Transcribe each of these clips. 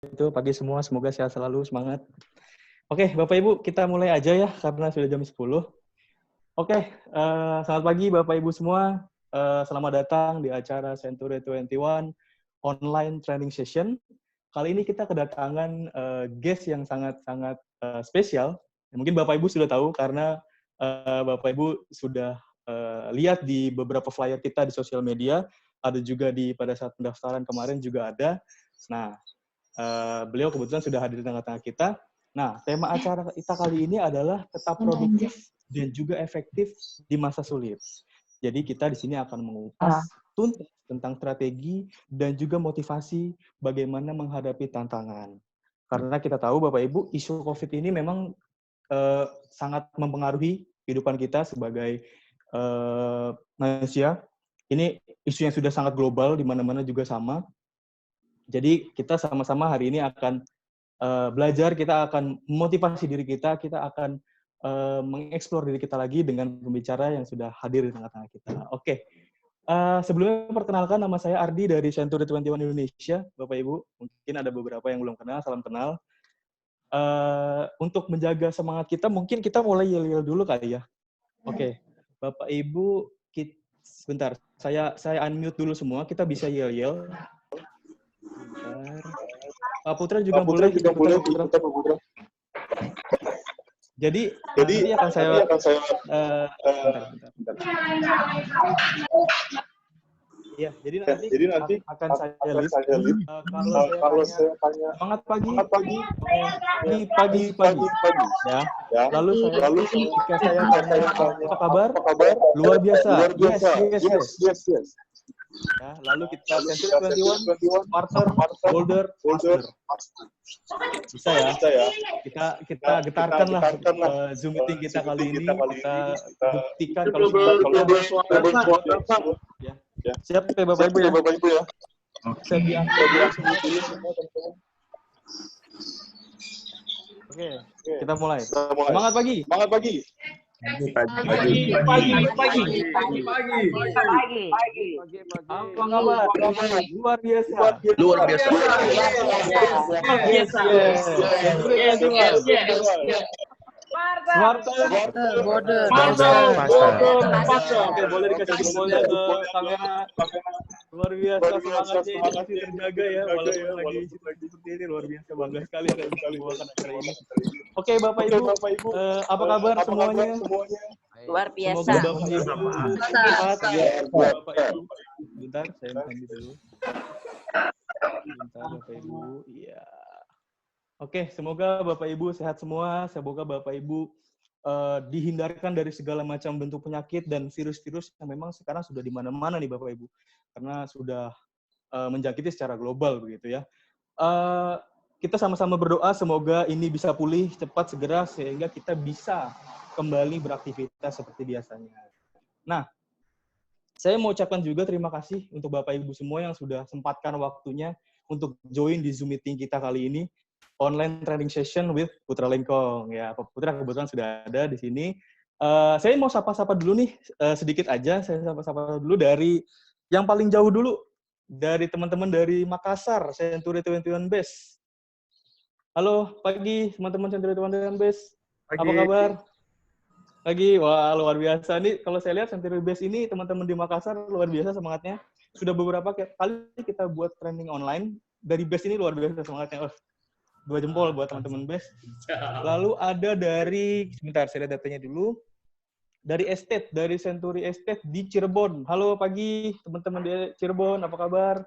itu pagi semua, semoga sehat selalu, semangat. Oke, Bapak Ibu, kita mulai aja ya, karena sudah jam 10. Oke, selamat pagi Bapak Ibu semua. Selamat datang di acara Century 21 Online Training Session. Kali ini kita kedatangan guest yang sangat-sangat spesial. Mungkin Bapak Ibu sudah tahu, karena Bapak Ibu sudah lihat di beberapa flyer kita di sosial media, ada juga pada saat pendaftaran kemarin juga ada. Nah, beliau kebetulan sudah hadir di tengah-tengah kita. Nah, tema acara kita kali ini adalah tetap produktif dan juga efektif di masa sulit. Jadi kita di sini akan mengupas tuntas tentang strategi dan juga motivasi bagaimana menghadapi tantangan. Karena kita tahu Bapak Ibu, isu COVID ini memang sangat mempengaruhi kehidupan kita sebagai manusia. Ini isu yang sudah sangat global, di mana-mana juga sama. Jadi kita sama-sama hari ini akan belajar, kita akan memotivasi diri kita akan mengeksplor diri kita lagi dengan pembicara yang sudah hadir di tengah-tengah kita. Oke, sebelumnya perkenalkan, nama saya Ardi dari Century 21 Indonesia, Bapak Ibu. Mungkin ada beberapa yang belum kenal, salam kenal. Untuk menjaga semangat kita, mungkin kita mulai yel-yel dulu kali ya. Oke, Bapak Ibu, sebentar, saya unmute dulu semua, kita bisa yel-yel. Pak Putra juga boleh ikutan Pak Putra. Jadi nanti akan saya bentar. Ya, jadi nanti akan saya list. Kalau saya tanya semangat pagi. Ya. Lalu jika saya tanya apa kabar? Luar biasa. Yes. Ya, lalu kita Century 21 partner, holder, master. Bisa ya? Kita getarkan lah Zoom meeting kita kali ini. Kita buktikan kalau sudah ya. Siap ya Bapak Ibu ya? Saya diangkat dulu semua teman-teman. Oke, kita mulai. Semangat pagi. Pagi. Apa kabar? Luar biasa. Border. Oke, boleh dikasih jempolnya ke kamera. Luar biasa semangatnya, ini masih terjaga ya, walaupun lagi seperti ini. Luar biasa, bangga sekali ada bisa membawakan acara ini. Oke, Bapak Ibu, apa kabar semuanya? Luar biasa. Semoga Bapak Ibu sehat ya, Bapak Ibu. Bentar, saya mandi dulu. Bentar, Bapak Ibu. Iya. Oke, semoga Bapak Ibu sehat semua. Semoga Bapak Ibu dihindarkan dari segala macam bentuk penyakit dan virus-virus yang memang sekarang sudah di mana-mana nih Bapak Ibu. Karena sudah menjangkiti secara global begitu ya. Kita sama-sama berdoa semoga ini bisa pulih cepat segera sehingga kita bisa kembali beraktivitas seperti biasanya. Nah, saya mau ucapkan juga terima kasih untuk Bapak Ibu semua yang sudah sempatkan waktunya untuk join di Zoom meeting kita kali ini. Online training session with Putra Lengkong. Ya, Pak Putra kebetulan sudah ada di sini. Saya mau sapa-sapa dulu nih, sedikit aja. Saya sapa-sapa dulu dari yang paling jauh dulu. Dari teman-teman dari Makassar, Century 21 Base. Halo, pagi teman-teman Century 21 Base. Apa kabar? Pagi, wah luar biasa. Nih kalau saya lihat Century Base ini teman-teman di Makassar luar biasa semangatnya. Sudah beberapa kali kita buat training online. Dari Base ini luar biasa semangatnya. 2 jempol buat teman-teman Base. Lalu ada dari, sebentar saya lihat datanya dulu. Dari Estate, dari Century Estate di Cirebon. Halo pagi teman-teman di Cirebon, apa kabar?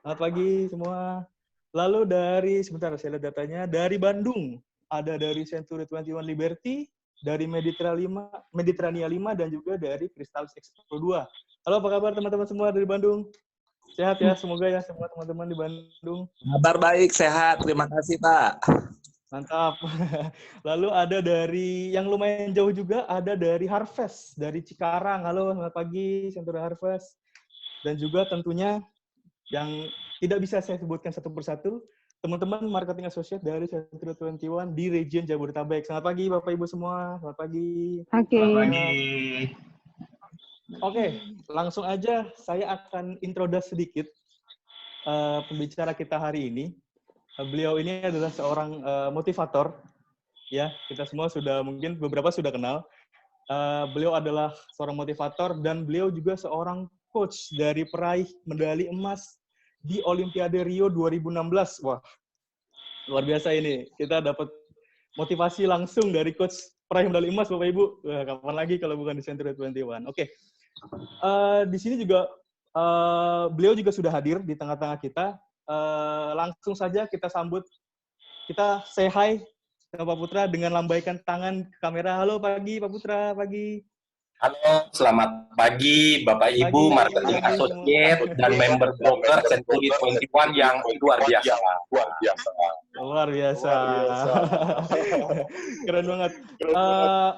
Selamat pagi semua. Lalu dari, sebentar saya lihat datanya, dari Bandung. Ada dari Century 21 Liberty, dari Mediterania 5, dan juga dari Crystal Expo 2. Halo apa kabar teman-teman semua dari Bandung? Sehat ya, semoga ya semua teman-teman di Bandung. Kabar baik, sehat. Terima kasih, Pak. Mantap. Lalu ada dari yang lumayan jauh juga, ada dari Harvest, dari Cikarang. Halo, selamat pagi, Century Harvest. Dan juga tentunya yang tidak bisa saya sebutkan satu persatu, teman-teman marketing associate dari Century 21 di region Jabodetabek. Selamat pagi, Bapak Ibu semua. Selamat pagi. Selamat pagi. Oke, langsung aja saya akan introduce sedikit pembicara kita hari ini. Beliau ini adalah seorang motivator. Ya, kita semua sudah mungkin beberapa sudah kenal. Beliau adalah seorang motivator dan beliau juga seorang coach dari peraih medali emas di Olimpiade Rio 2016. Wah, luar biasa ini. Kita dapat motivasi langsung dari coach peraih medali emas, Bapak Ibu. Wah, kapan lagi kalau bukan di Century 21. Oke. Di sini juga beliau juga sudah hadir di tengah-tengah kita. Langsung saja kita sambut, kita say hi ke Pak Putra dengan lambaikan tangan ke kamera. Halo pagi, Pak Putra, pagi. Halo, selamat pagi Bapak Ibu, marketing associate dan member broker Century 21 yang luar biasa. Luar biasa. Keren banget.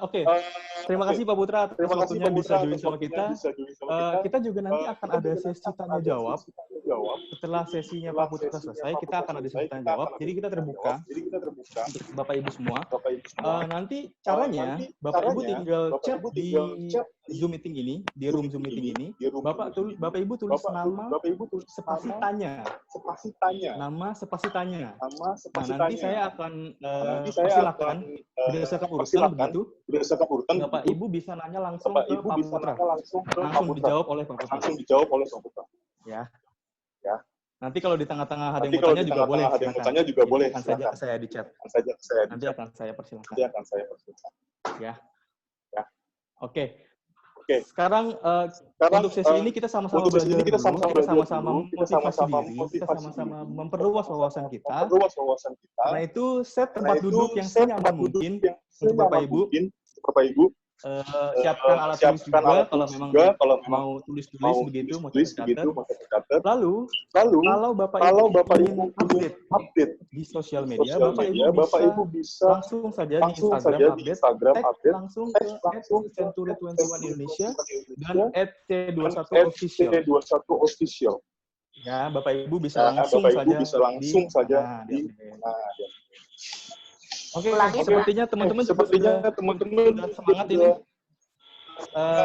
Oke. Terima kasih Pak Putra atas waktunya bisa join sama kita. Kita juga nanti akan ada sesi tanya jawab. Setelah sesinya Pak Putra selesai, kita akan ada sesi tanya jawab. Jadi kita terbuka untuk Bapak Ibu semua. Nanti caranya Bapak Ibu tinggal chat di Zoom meeting ini, di room Zoom meeting ini. Bapak Ibu tulis nama spasi tanya. Nama spasi tanya. Nah, nanti saya akan persilakan berdasarkan urutan begitu. Bapak Ibu bisa nanya langsung ke Pak Putra. Langsung dijawab oleh Pak Putra. Ya. Nanti kalau di tengah-tengah ada yang mau tanya juga boleh. Akan saja saya di chat. Nanti akan saya persilakan. Ya. Oke. Sekarang untuk sesi ini kita sama-sama belajar dulu. Kita sama-sama memotivasi diri. Kita sama-sama memperluas wawasan kita. Karena itu set tempat duduk yang senyaman mungkin untuk Bapak Ibu. Siapkan alat tulis juga kalau memang mau tulis-tulis begitu, mau catat. Lalu kalau Bapak Ibu ingin update di sosial media, Bapak Ibu bisa langsung saja di Instagram update langsung ke @Century21 Indonesia dan @C21official. Ya, Bapak Ibu bisa langsung saja di Oke, sepertinya teman-teman sudah semangat ini.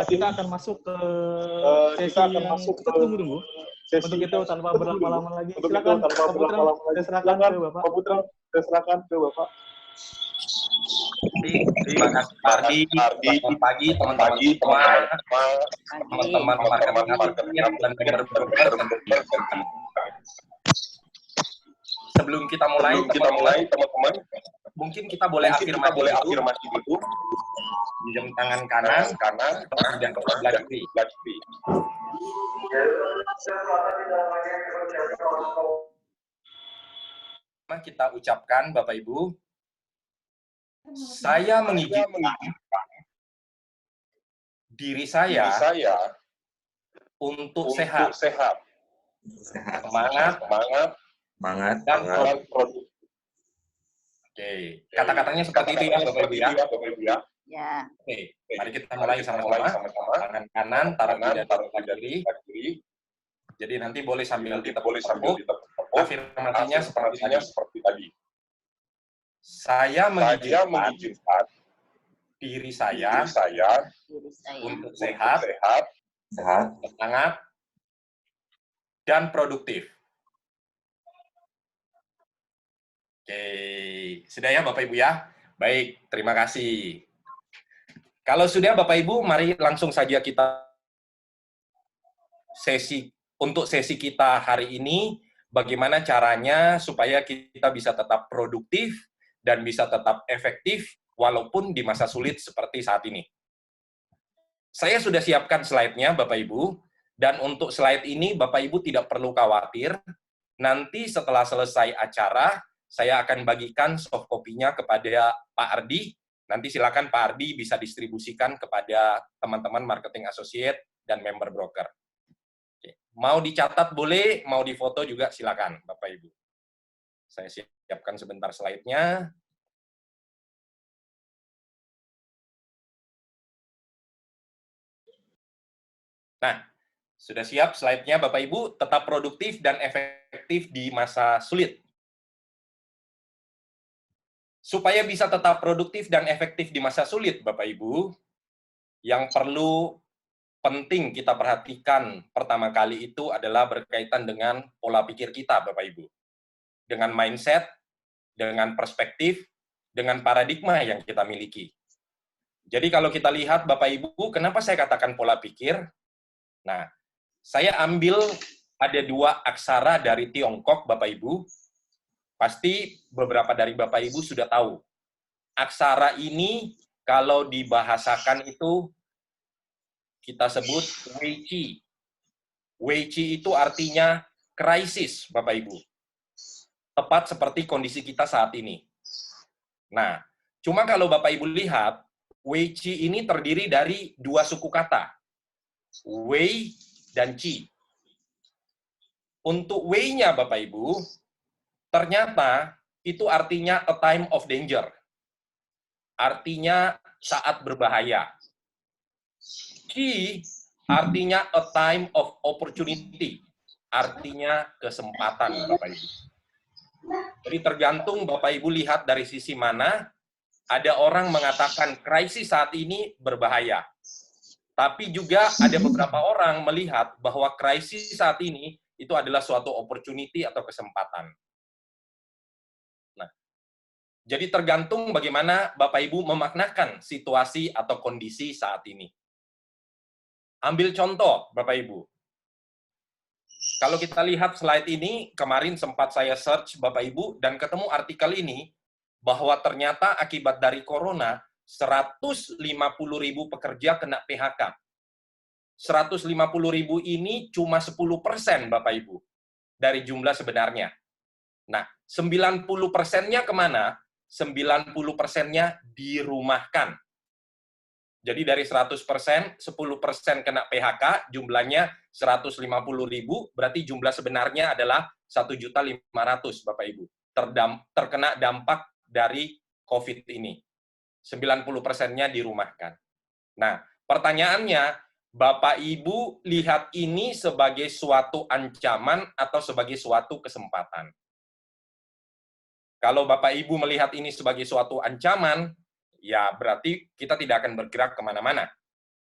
Kita akan masuk ke sesi yang kita tunggu-tunggu. Untuk itu tanpa berlama-lama lagi, silakan Pak Putra, saya serahkan ke Bapak. Terima kasih Pak Ardi. Selamat pagi teman-teman semua, teman-teman marketing associate dan member broker. Sebelum kita mulai teman-teman, mungkin kita boleh afirmasi dulu. Di jam tangan kanan, dan sebelah kiri. Kita ucapkan Bapak Ibu, saya mengizinkan diri saya untuk sehat, semangat, dan produk. Oke, kata-katanya seperti itu ya Bapak Ibu ya. Ya. Oke, mari kita mulai sama-sama. Tangan kanan, taruh di kiri. Jadi nanti boleh sambil ditepuk. Afirmasinya seperti tadi. Saya mengizinkan diri saya untuk sehat, semangat, dan produktif. Oke, sudah ya Bapak Ibu ya? Baik, terima kasih. Kalau sudah Bapak Ibu, mari langsung saja kita sesi kita hari ini, bagaimana caranya supaya kita bisa tetap produktif dan bisa tetap efektif walaupun di masa sulit seperti saat ini. Saya sudah siapkan slide-nya Bapak Ibu, dan untuk slide ini Bapak Ibu tidak perlu khawatir, nanti setelah selesai acara, saya akan bagikan soft copy-nya kepada Pak Ardi. Nanti silakan Pak Ardi bisa distribusikan kepada teman-teman marketing associate dan member broker. Oke. Mau dicatat boleh, mau difoto juga silakan Bapak Ibu. Saya siapkan sebentar slide-nya. Nah, sudah siap slide-nya Bapak Ibu, tetap produktif dan efektif di masa sulit. Supaya bisa tetap produktif dan efektif di masa sulit, Bapak Ibu, yang penting kita perhatikan pertama kali itu adalah berkaitan dengan pola pikir kita, Bapak Ibu. dengan mindset, dengan perspektif, dengan paradigma yang kita miliki. Jadi kalau kita lihat Bapak Ibu, kenapa saya katakan pola pikir? Nah, saya ambil ada 2 aksara dari Tiongkok, Bapak Ibu. Pasti beberapa dari Bapak Ibu sudah tahu. Aksara ini kalau dibahasakan itu kita sebut Wei Qi. Wei Qi itu artinya krisis, Bapak Ibu. Tepat seperti kondisi kita saat ini. Nah, cuma kalau Bapak Ibu lihat, Wei Qi ini terdiri dari 2 suku kata. Wei dan Qi. Untuk Wei-nya, Bapak Ibu, ternyata itu artinya a time of danger. Artinya saat berbahaya. Qi artinya a time of opportunity. Artinya kesempatan, Bapak Ibu. Jadi tergantung Bapak Ibu lihat dari sisi mana, ada orang mengatakan krisis saat ini berbahaya. Tapi juga ada beberapa orang melihat bahwa krisis saat ini itu adalah suatu opportunity atau kesempatan. Nah, jadi tergantung bagaimana Bapak Ibu memaknakan situasi atau kondisi saat ini. Ambil contoh, Bapak Ibu. Kalau kita lihat slide ini, kemarin sempat saya search, Bapak Ibu, dan ketemu artikel ini, bahwa ternyata akibat dari corona, 150.000 pekerja kena PHK. 150.000 ini cuma 10%, Bapak Ibu, dari jumlah sebenarnya. Nah, 90%-nya kemana? 90%-nya dirumahkan. Jadi dari 100%, 10% kena PHK, jumlahnya 150.000, berarti jumlah sebenarnya adalah 1.500.000, Bapak Ibu. Terkena dampak dari COVID ini. 90%-nya dirumahkan. Nah, pertanyaannya, Bapak Ibu lihat ini sebagai suatu ancaman atau sebagai suatu kesempatan? Kalau Bapak Ibu melihat ini sebagai suatu ancaman, ya berarti kita tidak akan bergerak kemana-mana.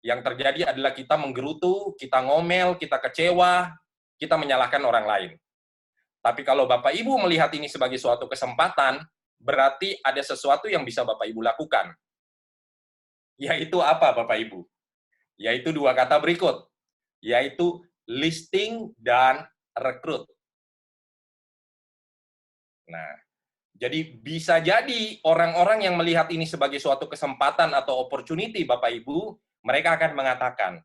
Yang terjadi adalah kita menggerutu, kita ngomel, kita kecewa, kita menyalahkan orang lain. Tapi kalau Bapak Ibu melihat ini sebagai suatu kesempatan, berarti ada sesuatu yang bisa Bapak Ibu lakukan. Yaitu apa, Bapak Ibu? Yaitu 2 kata berikut, yaitu listing dan rekrut. Nah, jadi bisa jadi orang-orang yang melihat ini sebagai suatu kesempatan atau opportunity, Bapak Ibu, mereka akan mengatakan,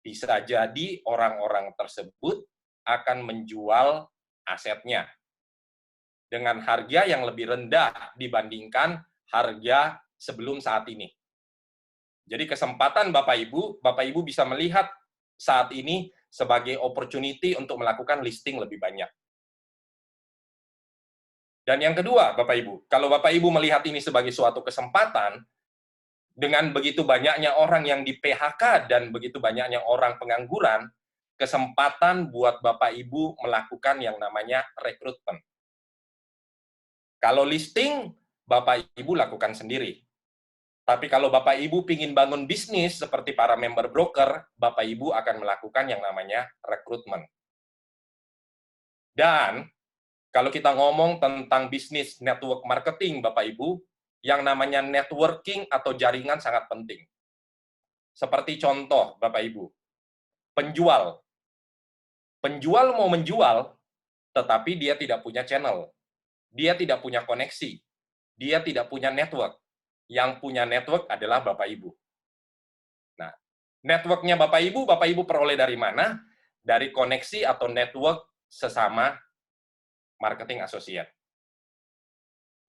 bisa jadi orang-orang tersebut akan menjual asetnya dengan harga yang lebih rendah dibandingkan harga sebelum saat ini. Jadi kesempatan Bapak Ibu bisa melihat saat ini sebagai opportunity untuk melakukan listing lebih banyak. Dan yang kedua, Bapak Ibu, kalau Bapak Ibu melihat ini sebagai suatu kesempatan, dengan begitu banyaknya orang yang di PHK dan begitu banyaknya orang pengangguran, kesempatan buat Bapak Ibu melakukan yang namanya rekrutmen. Kalau listing, Bapak Ibu lakukan sendiri. Tapi kalau Bapak Ibu ingin bangun bisnis seperti para member broker, Bapak Ibu akan melakukan yang namanya rekrutmen. Dan kalau kita ngomong tentang bisnis network marketing, Bapak Ibu, yang namanya networking atau jaringan sangat penting. Seperti contoh, Bapak Ibu, penjual. Penjual mau menjual, tetapi dia tidak punya channel. Dia tidak punya koneksi. Dia tidak punya network. Yang punya network adalah Bapak Ibu. Nah, networknya Bapak Ibu peroleh dari mana? Dari koneksi atau network sesama marketing associate.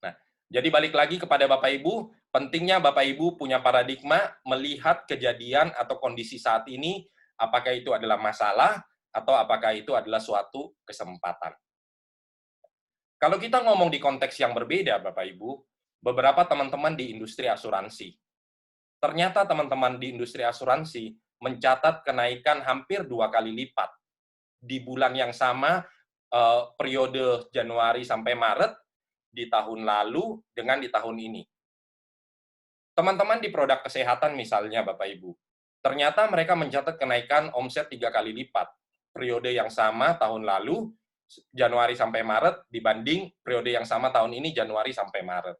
Nah, jadi balik lagi kepada Bapak Ibu, pentingnya Bapak Ibu punya paradigma melihat kejadian atau kondisi saat ini, apakah itu adalah masalah atau apakah itu adalah suatu kesempatan. Kalau kita ngomong di konteks yang berbeda, Bapak Ibu, beberapa teman-teman di industri asuransi. Ternyata teman-teman di industri asuransi mencatat kenaikan hampir 2 kali lipat di bulan yang sama, periode Januari sampai Maret di tahun lalu dengan di tahun ini. Teman-teman di produk kesehatan misalnya, Bapak Ibu, ternyata mereka mencatat kenaikan omset 3 kali lipat. Periode yang sama tahun lalu Januari sampai Maret dibanding periode yang sama tahun ini Januari sampai Maret.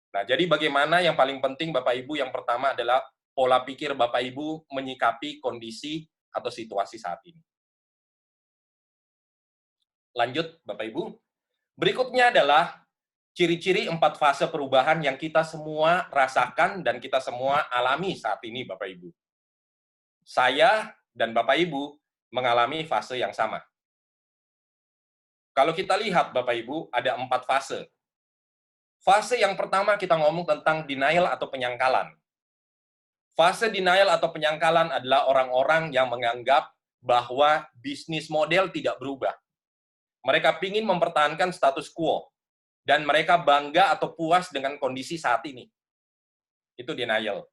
Nah, jadi bagaimana yang paling penting Bapak Ibu, yang pertama adalah pola pikir Bapak Ibu menyikapi kondisi atau situasi saat ini. Lanjut Bapak Ibu. Berikutnya adalah ciri-ciri 4 fase perubahan yang kita semua rasakan dan kita semua alami saat ini Bapak Ibu. Saya dan Bapak Ibu mengalami fase yang sama. Kalau kita lihat Bapak Ibu, ada 4 fase. Fase yang pertama kita ngomong tentang denial atau penyangkalan. Fase denial atau penyangkalan adalah orang-orang yang menganggap bahwa bisnis model tidak berubah. Mereka ingin mempertahankan status quo, dan mereka bangga atau puas dengan kondisi saat ini. Itu denial.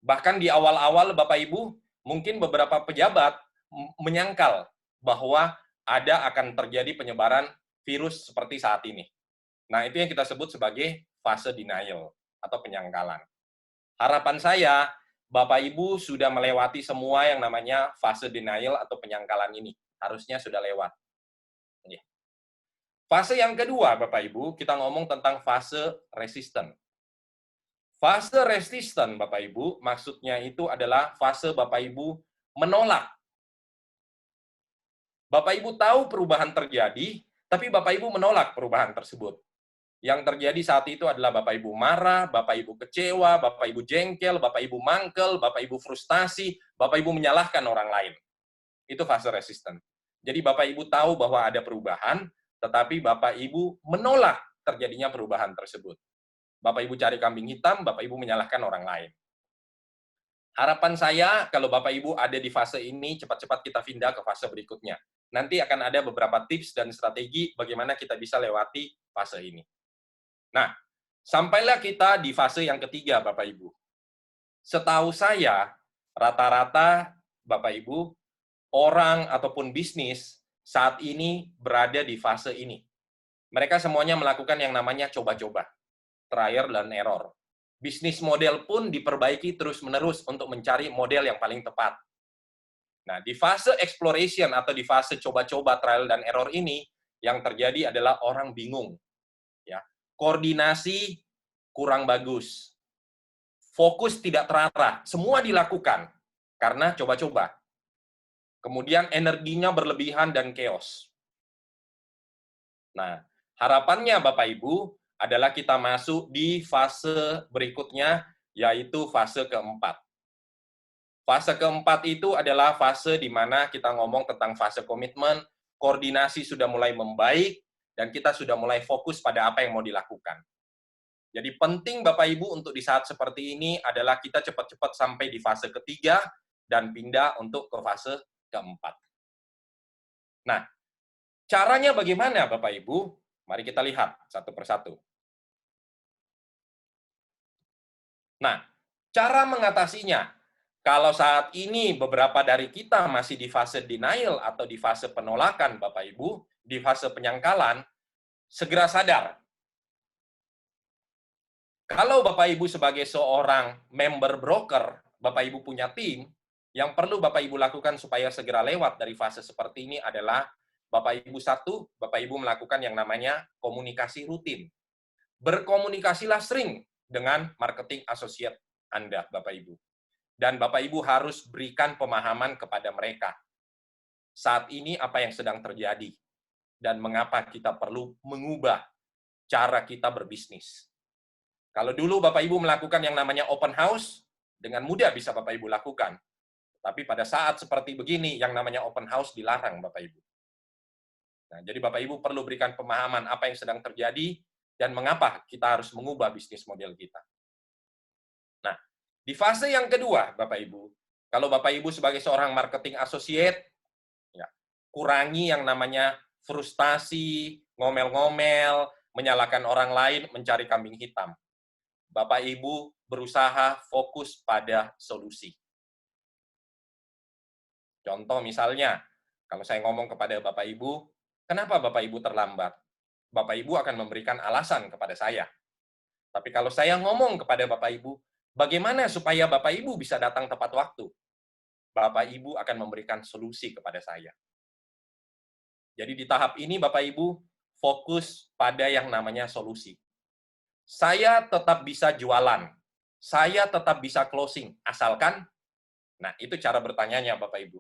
Bahkan di awal-awal Bapak Ibu, mungkin beberapa pejabat menyangkal bahwa ada akan terjadi penyebaran virus seperti saat ini. Nah, itu yang kita sebut sebagai fase denial atau penyangkalan. Harapan saya, Bapak Ibu sudah melewati semua yang namanya fase denial atau penyangkalan ini. Harusnya sudah lewat. Fase yang kedua, Bapak Ibu, kita ngomong tentang fase resisten. Fase resisten, Bapak Ibu, maksudnya itu adalah fase Bapak Ibu menolak. Bapak Ibu tahu perubahan terjadi, tapi Bapak Ibu menolak perubahan tersebut. Yang terjadi saat itu adalah Bapak Ibu marah, Bapak Ibu kecewa, Bapak Ibu jengkel, Bapak Ibu mangkel, Bapak Ibu frustasi, Bapak Ibu menyalahkan orang lain. Itu fase resisten. Jadi Bapak Ibu tahu bahwa ada perubahan, tetapi Bapak Ibu menolak terjadinya perubahan tersebut. Bapak Ibu cari kambing hitam, Bapak Ibu menyalahkan orang lain. Harapan saya, kalau Bapak Ibu ada di fase ini, cepat-cepat kita pindah ke fase berikutnya. Nanti akan ada beberapa tips dan strategi bagaimana kita bisa lewati fase ini. Nah, sampailah kita di fase yang ketiga, Bapak Ibu. Setahu saya, rata-rata Bapak Ibu, orang ataupun bisnis saat ini berada di fase ini. Mereka semuanya melakukan yang namanya coba-coba, trial dan error. Bisnis model pun diperbaiki terus-menerus untuk mencari model yang paling tepat. Nah, di fase exploration atau di fase coba-coba, trial dan error ini, yang terjadi adalah orang bingung. Ya, koordinasi kurang bagus. Fokus tidak terarah. Semua dilakukan karena coba-coba. Kemudian energinya berlebihan dan chaos. Nah, harapannya Bapak Ibu adalah kita masuk di fase berikutnya, yaitu fase keempat. Fase keempat itu adalah fase di mana kita ngomong tentang fase komitmen, koordinasi sudah mulai membaik, dan kita sudah mulai fokus pada apa yang mau dilakukan. Jadi penting Bapak Ibu untuk di saat seperti ini adalah kita cepat-cepat sampai di fase ketiga, dan pindah untuk ke fase keempat. Nah, caranya bagaimana Bapak Ibu? Mari kita lihat satu persatu. Nah, cara mengatasinya. Kalau saat ini beberapa dari kita masih di fase denial atau di fase penolakan Bapak Ibu, di fase penyangkalan, segera sadar. Kalau Bapak Ibu sebagai seorang member broker, Bapak Ibu punya tim, yang perlu Bapak Ibu lakukan supaya segera lewat dari fase seperti ini adalah Bapak Ibu Bapak Ibu melakukan yang namanya komunikasi rutin. Berkomunikasilah sering dengan marketing associate Anda, Bapak Ibu. Dan Bapak Ibu harus berikan pemahaman kepada mereka. Saat ini apa yang sedang terjadi dan mengapa kita perlu mengubah cara kita berbisnis. Kalau dulu Bapak Ibu melakukan yang namanya open house, dengan mudah bisa Bapak Ibu lakukan. Tapi pada saat seperti begini, yang namanya open house dilarang Bapak Ibu. Nah, jadi Bapak Ibu perlu berikan pemahaman apa yang sedang terjadi dan mengapa kita harus mengubah bisnis model kita. Nah, di fase yang kedua, Bapak Ibu, kalau Bapak Ibu sebagai seorang marketing associate, ya, kurangi yang namanya frustasi, ngomel-ngomel, menyalahkan orang lain, mencari kambing hitam. Bapak Ibu berusaha fokus pada solusi. Contoh misalnya, kalau saya ngomong kepada Bapak Ibu, kenapa Bapak Ibu terlambat? Bapak Ibu akan memberikan alasan kepada saya. Tapi kalau saya ngomong kepada Bapak Ibu, bagaimana supaya Bapak Ibu bisa datang tepat waktu? Bapak Ibu akan memberikan solusi kepada saya. Jadi di tahap ini Bapak Ibu fokus pada yang namanya solusi. Saya tetap bisa jualan, saya tetap bisa closing, asalkan, nah itu cara bertanyanya Bapak Ibu.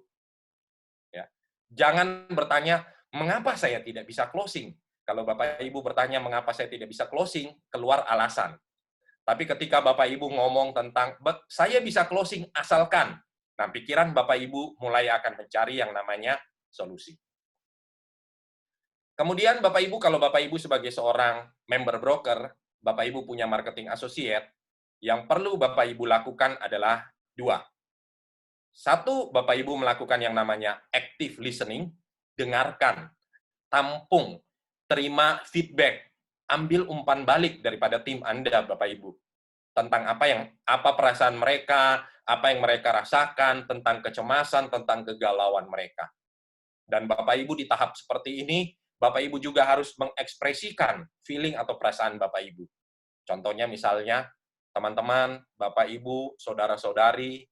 Ya. Jangan bertanya, mengapa saya tidak bisa closing? Kalau Bapak Ibu bertanya, mengapa saya tidak bisa closing, keluar alasan. Tapi ketika Bapak Ibu ngomong tentang, saya bisa closing asalkan, nah pikiran Bapak Ibu mulai akan mencari yang namanya solusi. Kemudian Bapak Ibu, kalau Bapak Ibu sebagai seorang member broker, Bapak Ibu punya marketing associate, yang perlu Bapak Ibu lakukan adalah dua. Satu, Bapak Ibu melakukan yang namanya active listening, dengarkan, tampung, terima feedback, ambil umpan balik daripada tim Anda, Bapak Ibu. Tentang apa perasaan mereka, apa yang mereka rasakan, tentang kecemasan, tentang kegalauan mereka. Dan Bapak Ibu di tahap seperti ini, Bapak Ibu juga harus mengekspresikan feeling atau perasaan Bapak Ibu. Contohnya misalnya, teman-teman, Bapak Ibu, saudara-saudari,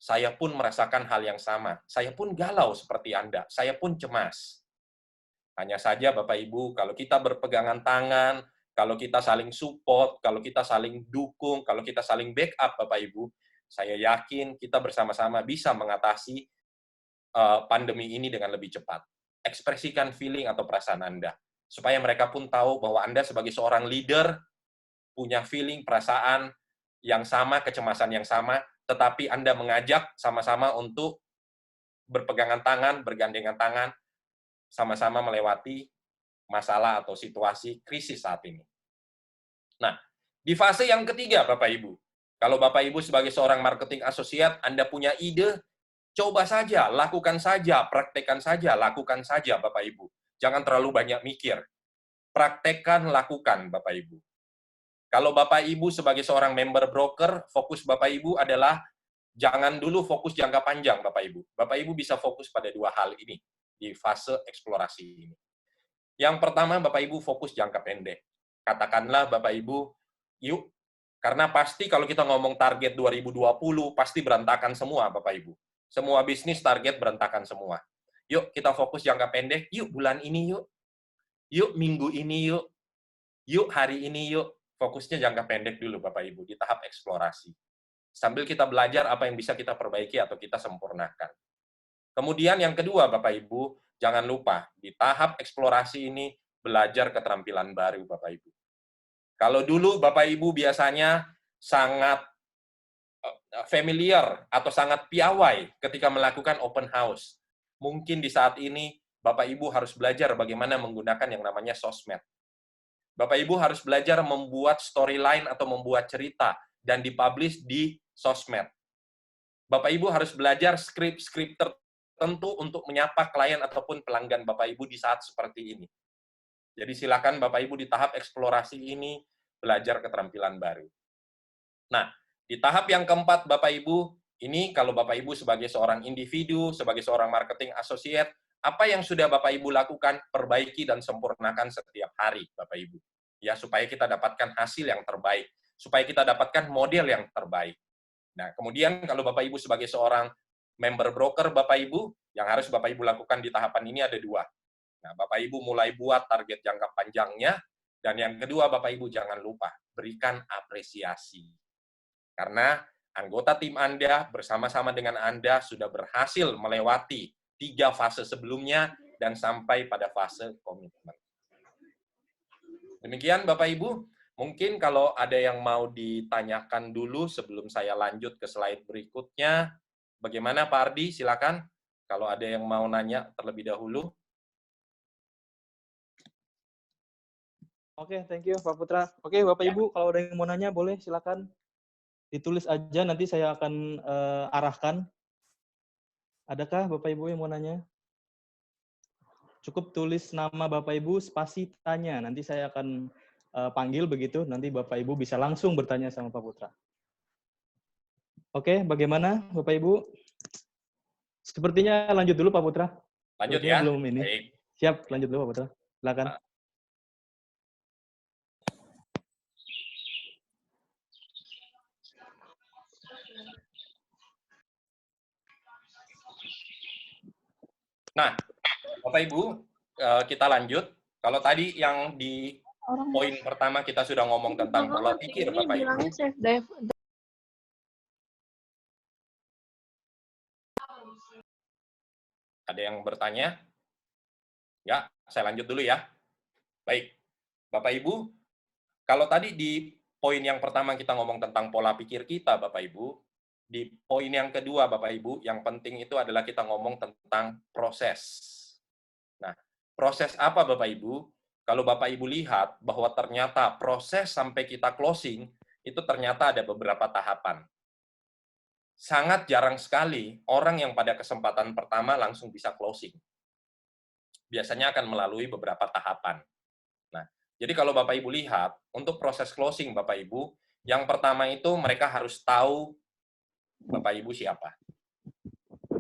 saya pun merasakan hal yang sama. Saya pun galau seperti Anda. Saya pun cemas. Hanya saja Bapak Ibu, kalau kita berpegangan tangan, kalau kita saling support, kalau kita saling dukung, kalau kita saling backup Bapak Ibu, saya yakin kita bersama-sama bisa mengatasi pandemi ini dengan lebih cepat. Ekspresikan feeling atau perasaan Anda. Supaya mereka pun tahu bahwa Anda sebagai seorang leader punya feeling, perasaan yang sama, kecemasan yang sama, tetapi Anda mengajak sama-sama untuk berpegangan tangan, bergandengan tangan, sama-sama melewati masalah atau situasi krisis saat ini. Nah, di fase yang ketiga, Bapak Ibu, kalau Bapak Ibu sebagai seorang marketing associate, Anda punya ide, coba saja, lakukan saja, praktekkan saja, lakukan saja, Bapak Ibu. Jangan terlalu banyak mikir. Praktekkan, lakukan, Bapak Ibu. Kalau Bapak Ibu sebagai seorang member broker, fokus Bapak Ibu adalah jangan dulu fokus jangka panjang, Bapak Ibu. Bapak Ibu bisa fokus pada dua hal ini di fase eksplorasi ini. Yang pertama, Bapak Ibu fokus jangka pendek. Katakanlah Bapak Ibu, yuk, karena pasti kalau kita ngomong target 2020, pasti berantakan semua, Bapak Ibu. Semua bisnis target berantakan semua. Yuk, kita fokus jangka pendek, yuk bulan ini yuk. Yuk minggu ini yuk. Yuk hari ini yuk. Fokusnya jangka pendek dulu, Bapak Ibu, di tahap eksplorasi. Sambil kita belajar apa yang bisa kita perbaiki atau kita sempurnakan. Kemudian yang kedua, Bapak Ibu, jangan lupa, di tahap eksplorasi ini, belajar keterampilan baru, Bapak Ibu. Kalau dulu Bapak Ibu biasanya sangat familiar atau sangat piawai ketika melakukan open house. Mungkin di saat ini, Bapak Ibu harus belajar bagaimana menggunakan yang namanya sosmed. Bapak Ibu harus belajar membuat storyline atau membuat cerita dan dipublish di sosmed. Bapak Ibu harus belajar skrip-skrip tertentu untuk menyapa klien ataupun pelanggan Bapak Ibu di saat seperti ini. Jadi silakan Bapak Ibu di tahap eksplorasi ini belajar keterampilan baru. Nah, di tahap yang keempat Bapak Ibu, ini kalau Bapak Ibu sebagai seorang individu, sebagai seorang marketing associate, apa yang sudah Bapak Ibu lakukan, perbaiki dan sempurnakan setiap hari, Bapak Ibu. Ya, supaya kita dapatkan hasil yang terbaik, supaya kita dapatkan model yang terbaik. Nah, kemudian kalau Bapak Ibu sebagai seorang member broker, Bapak Ibu, yang harus Bapak Ibu lakukan di tahapan ini ada dua. Nah, Bapak Ibu mulai buat target jangka panjangnya, dan yang kedua, Bapak Ibu jangan lupa, berikan apresiasi. Karena anggota tim Anda bersama-sama dengan Anda sudah berhasil melewati 3 fase sebelumnya dan sampai pada fase komitmen. Demikian Bapak Ibu, mungkin kalau ada yang mau ditanyakan dulu sebelum saya lanjut ke slide berikutnya. Bagaimana Pak Ardi? Silakan. Kalau ada yang mau nanya terlebih dahulu. Oke, thank you Pak Putra. Oke, Bapak Ibu, kalau ada yang mau nanya boleh silakan ditulis aja, nanti saya akan arahkan. Adakah Bapak Ibu yang mau nanya? Cukup tulis nama Bapak Ibu, spasi tanya. Nanti saya akan panggil begitu, nanti Bapak Ibu bisa langsung bertanya sama Pak Putra. Oke, bagaimana Bapak Ibu? Sepertinya lanjut dulu Pak Putra. Lanjut Sepertinya ya. belum ini. Baik. Siap, lanjut dulu Pak Putra. Silakan. Nah, Bapak Ibu, kita lanjut. Kalau tadi yang di poin pertama kita sudah ngomong tentang pola pikir, Bapak Ibu. Ada yang bertanya? Ya, saya lanjut dulu ya. Baik, Bapak Ibu, kalau tadi di poin yang pertama kita ngomong tentang pola pikir kita, Bapak Ibu, di poin yang kedua, Bapak Ibu, yang penting itu adalah kita ngomong tentang proses. Nah, proses apa, Bapak Ibu? Kalau Bapak Ibu lihat bahwa ternyata proses sampai kita closing, itu ternyata ada beberapa tahapan. Sangat jarang sekali orang yang pada kesempatan pertama langsung bisa closing. Biasanya akan melalui beberapa tahapan. Nah, jadi kalau Bapak Ibu lihat, untuk proses closing Bapak Ibu, yang pertama itu mereka harus tahu Bapak Ibu siapa.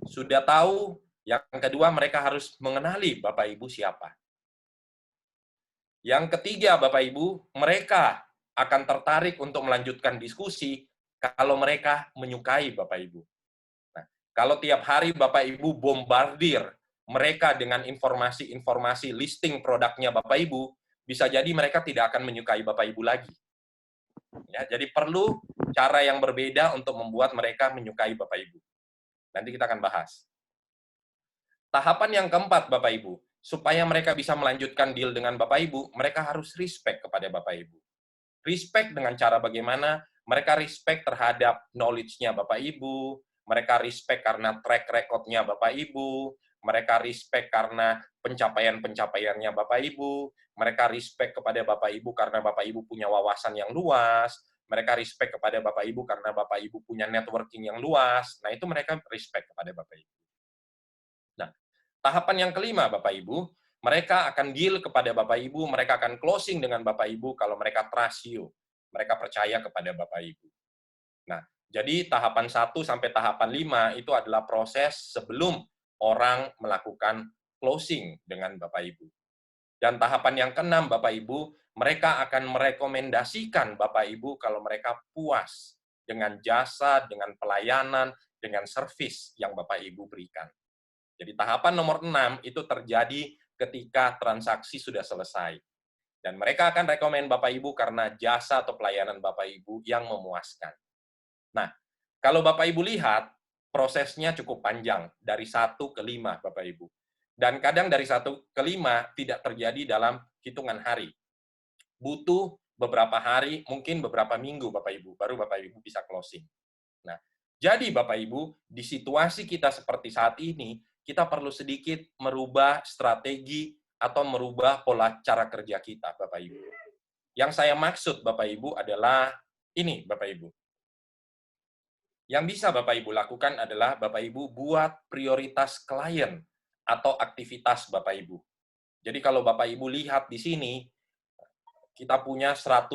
Sudah tahu, yang kedua mereka harus mengenali Bapak Ibu siapa. Yang ketiga Bapak Ibu, mereka akan tertarik untuk melanjutkan diskusi kalau mereka menyukai Bapak Ibu. Nah, kalau tiap hari Bapak Ibu bombardir mereka dengan informasi-informasi listing produknya Bapak Ibu, bisa jadi mereka tidak akan menyukai Bapak Ibu lagi. Ya, jadi perlu cara yang berbeda untuk membuat mereka menyukai Bapak Ibu. Nanti kita akan bahas. Tahapan yang keempat Bapak Ibu, supaya mereka bisa melanjutkan deal dengan Bapak Ibu, mereka harus respect kepada Bapak Ibu. Respect dengan cara bagaimana mereka respect terhadap knowledge-nya Bapak Ibu, mereka respect karena track record-nya Bapak Ibu, mereka respect karena pencapaian-pencapaiannya Bapak Ibu, mereka respect kepada Bapak Ibu karena Bapak Ibu punya wawasan yang luas, mereka respect kepada Bapak Ibu karena Bapak Ibu punya networking yang luas. Nah, itu mereka respect kepada Bapak Ibu. Nah, tahapan yang kelima Bapak Ibu, mereka akan deal kepada Bapak Ibu, mereka akan closing dengan Bapak Ibu kalau mereka trust you. Mereka percaya kepada Bapak Ibu. Nah, jadi tahapan 1 sampai tahapan 5 itu adalah proses sebelum orang melakukan closing dengan Bapak Ibu. Dan tahapan yang keenam Bapak Ibu, mereka akan merekomendasikan Bapak Ibu kalau mereka puas dengan jasa, dengan pelayanan, dengan servis yang Bapak Ibu berikan. Jadi tahapan nomor 6 itu terjadi ketika transaksi sudah selesai. Dan mereka akan rekomen Bapak Ibu karena jasa atau pelayanan Bapak Ibu yang memuaskan. Nah, kalau Bapak Ibu lihat, prosesnya cukup panjang, dari 1 ke 5 Bapak Ibu. Dan kadang dari 1 ke 5 tidak terjadi dalam hitungan hari. Butuh beberapa hari, mungkin beberapa minggu Bapak Ibu, baru Bapak Ibu bisa closing. Nah, jadi Bapak Ibu, di situasi kita seperti saat ini, kita perlu sedikit merubah strategi atau merubah pola cara kerja kita, Bapak Ibu. Yang saya maksud, Bapak Ibu, adalah ini, Bapak Ibu. Yang bisa Bapak Ibu lakukan adalah Bapak Ibu buat prioritas klien atau aktivitas Bapak Ibu. Jadi kalau Bapak Ibu lihat di sini, kita punya 100%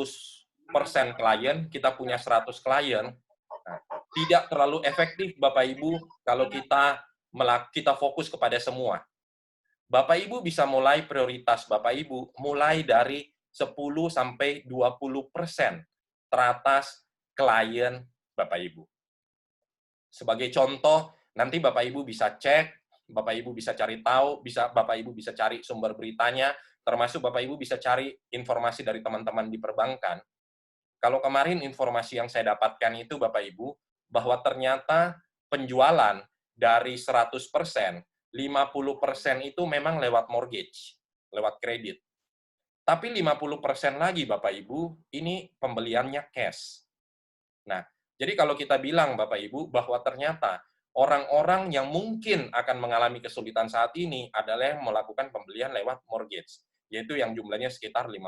klien, kita punya 100 klien, nah, tidak terlalu efektif Bapak Ibu kalau kita fokus kepada semua. Bapak Ibu bisa mulai prioritas Bapak Ibu mulai dari 10-20% teratas klien Bapak Ibu. Sebagai contoh, nanti Bapak Ibu bisa cek, Bapak Ibu bisa cari tahu, Bapak Ibu bisa cari sumber beritanya, termasuk Bapak Ibu bisa cari informasi dari teman-teman di perbankan. Kalau kemarin informasi yang saya dapatkan itu Bapak Ibu, bahwa ternyata penjualan dari 100%, 50% itu memang lewat mortgage, lewat kredit. Tapi 50% lagi Bapak Ibu, ini pembeliannya cash. Nah, jadi kalau kita bilang Bapak Ibu bahwa ternyata orang-orang yang mungkin akan mengalami kesulitan saat ini adalah yang melakukan pembelian lewat mortgage, yaitu yang jumlahnya sekitar 50%.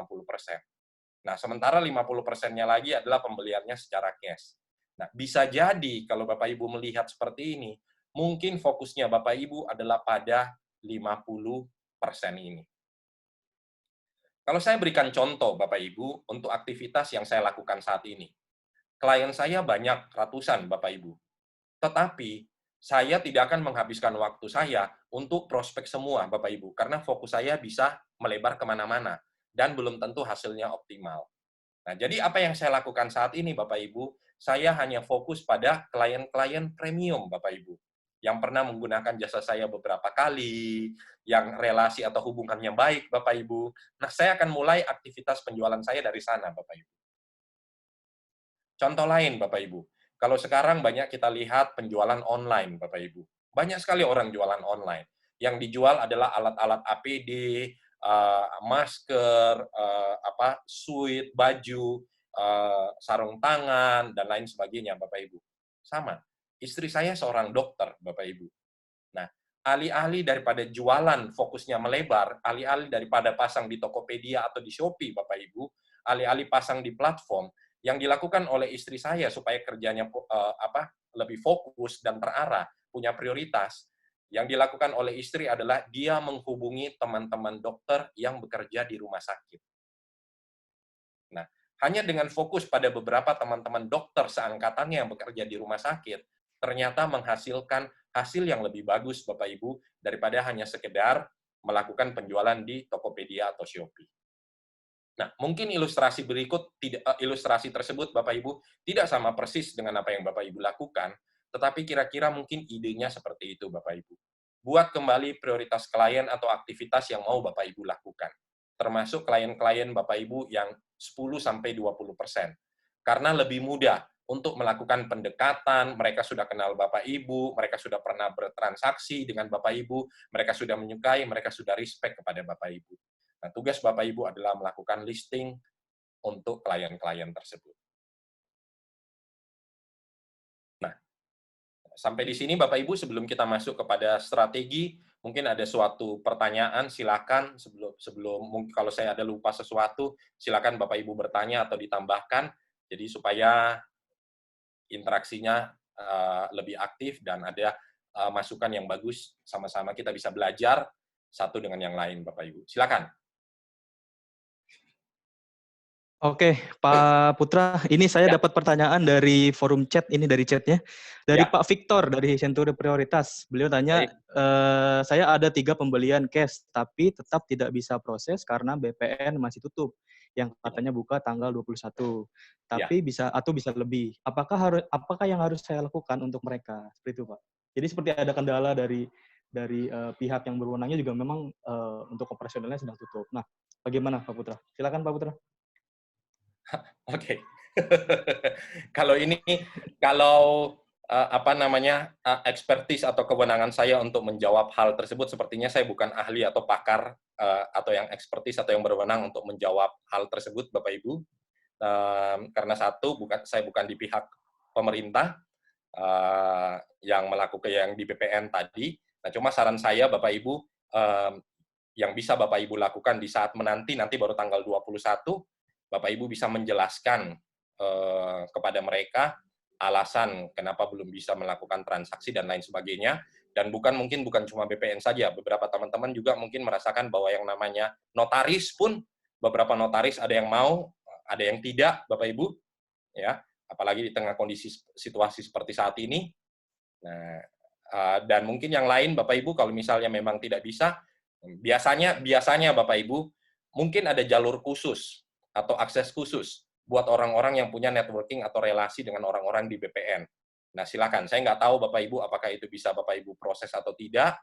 Nah, sementara 50%-nya lagi adalah pembeliannya secara cash. Nah, bisa jadi kalau Bapak Ibu melihat seperti ini, mungkin fokusnya Bapak Ibu adalah pada 50% ini. Kalau saya berikan contoh Bapak Ibu untuk aktivitas yang saya lakukan saat ini. Klien saya banyak ratusan, Bapak Ibu. Tetapi, saya tidak akan menghabiskan waktu saya untuk prospek semua, Bapak Ibu, karena fokus saya bisa melebar kemana-mana, dan belum tentu hasilnya optimal. Nah, jadi apa yang saya lakukan saat ini, Bapak Ibu, saya hanya fokus pada klien-klien premium, Bapak Ibu. yang pernah menggunakan jasa saya beberapa kali, yang relasi atau hubungannya baik, Bapak Ibu. Nah, saya akan mulai aktivitas penjualan saya dari sana, Bapak Ibu. Contoh lain, Bapak Ibu. Kalau sekarang banyak kita lihat penjualan online, Bapak Ibu. Banyak sekali orang jualan online. Yang dijual adalah alat-alat APD, masker, suit, baju, sarung tangan, dan lain sebagainya, Bapak Ibu. Sama. Istri saya seorang dokter, Bapak Ibu. Nah, alih-alih daripada jualan fokusnya melebar, alih-alih daripada pasang di Tokopedia atau di Shopee, Bapak Ibu, alih-alih pasang di platform, yang dilakukan oleh istri saya supaya kerjanya lebih fokus dan terarah, punya prioritas, yang dilakukan oleh istri adalah dia menghubungi teman-teman dokter yang bekerja di rumah sakit. Nah, hanya dengan fokus pada beberapa teman-teman dokter seangkatannya yang bekerja di rumah sakit, ternyata menghasilkan hasil yang lebih bagus, Bapak Ibu, daripada hanya sekedar melakukan penjualan di Tokopedia atau Shopee. Nah, mungkin ilustrasi tersebut, Bapak Ibu, tidak sama persis dengan apa yang Bapak Ibu lakukan, tetapi kira-kira mungkin idenya seperti itu, Bapak Ibu. Buat kembali prioritas klien atau aktivitas yang mau Bapak Ibu lakukan, termasuk klien-klien Bapak Ibu yang 10-20%. Karena lebih mudah untuk melakukan pendekatan, mereka sudah kenal Bapak Ibu, mereka sudah pernah bertransaksi dengan Bapak Ibu, mereka sudah menyukai, mereka sudah respect kepada Bapak Ibu. Nah, tugas Bapak Ibu adalah melakukan listing untuk klien-klien tersebut. Nah, sampai di sini Bapak Ibu, sebelum kita masuk kepada strategi, mungkin ada suatu pertanyaan, silakan sebelum mungkin kalau saya ada lupa sesuatu, silakan Bapak Ibu bertanya atau ditambahkan, jadi supaya interaksinya lebih aktif dan ada masukan yang bagus, sama-sama kita bisa belajar satu dengan yang lain, Bapak Ibu. Silakan. Oke, Pak Putra, ini saya Ya. dapat pertanyaan dari forum chat, ini dari chatnya, dari Ya. Pak Victor, dari Century Prioritas. Beliau tanya, saya ada 3 pembelian cash, tapi tetap tidak bisa proses karena BPN masih tutup, yang katanya buka tanggal 21. Tapi bisa lebih. Apakah yang harus saya lakukan untuk mereka? Seperti itu, Pak. Jadi seperti ada kendala dari pihak yang berwenangnya juga memang untuk operasionalnya sedang tutup. Nah, bagaimana Pak Putra? Silakan Pak Putra. Oke. Kalau expertise atau kewenangan saya untuk menjawab hal tersebut, sepertinya saya bukan ahli atau pakar atau yang expertise atau yang berwenang untuk menjawab hal tersebut, Bapak Ibu. Karena saya bukan di pihak pemerintah yang melakukan yang di BPN tadi. Nah, cuma saran saya, Bapak Ibu, yang bisa Bapak Ibu lakukan di saat nanti baru tanggal 21, Bapak Ibu bisa menjelaskan kepada mereka alasan kenapa belum bisa melakukan transaksi dan lain sebagainya. Dan mungkin bukan cuma BPN saja, beberapa teman-teman juga mungkin merasakan bahwa yang namanya notaris pun, beberapa notaris ada yang mau, ada yang tidak, Bapak Ibu, ya, apalagi di tengah kondisi situasi seperti saat ini. Nah, dan mungkin yang lain, Bapak Ibu, kalau misalnya memang tidak bisa, biasanya Bapak Ibu, mungkin ada jalur khusus atau akses khusus buat orang-orang yang punya networking atau relasi dengan orang-orang di BPN. Nah, silakan. Saya nggak tahu Bapak Ibu apakah itu bisa Bapak Ibu proses atau tidak.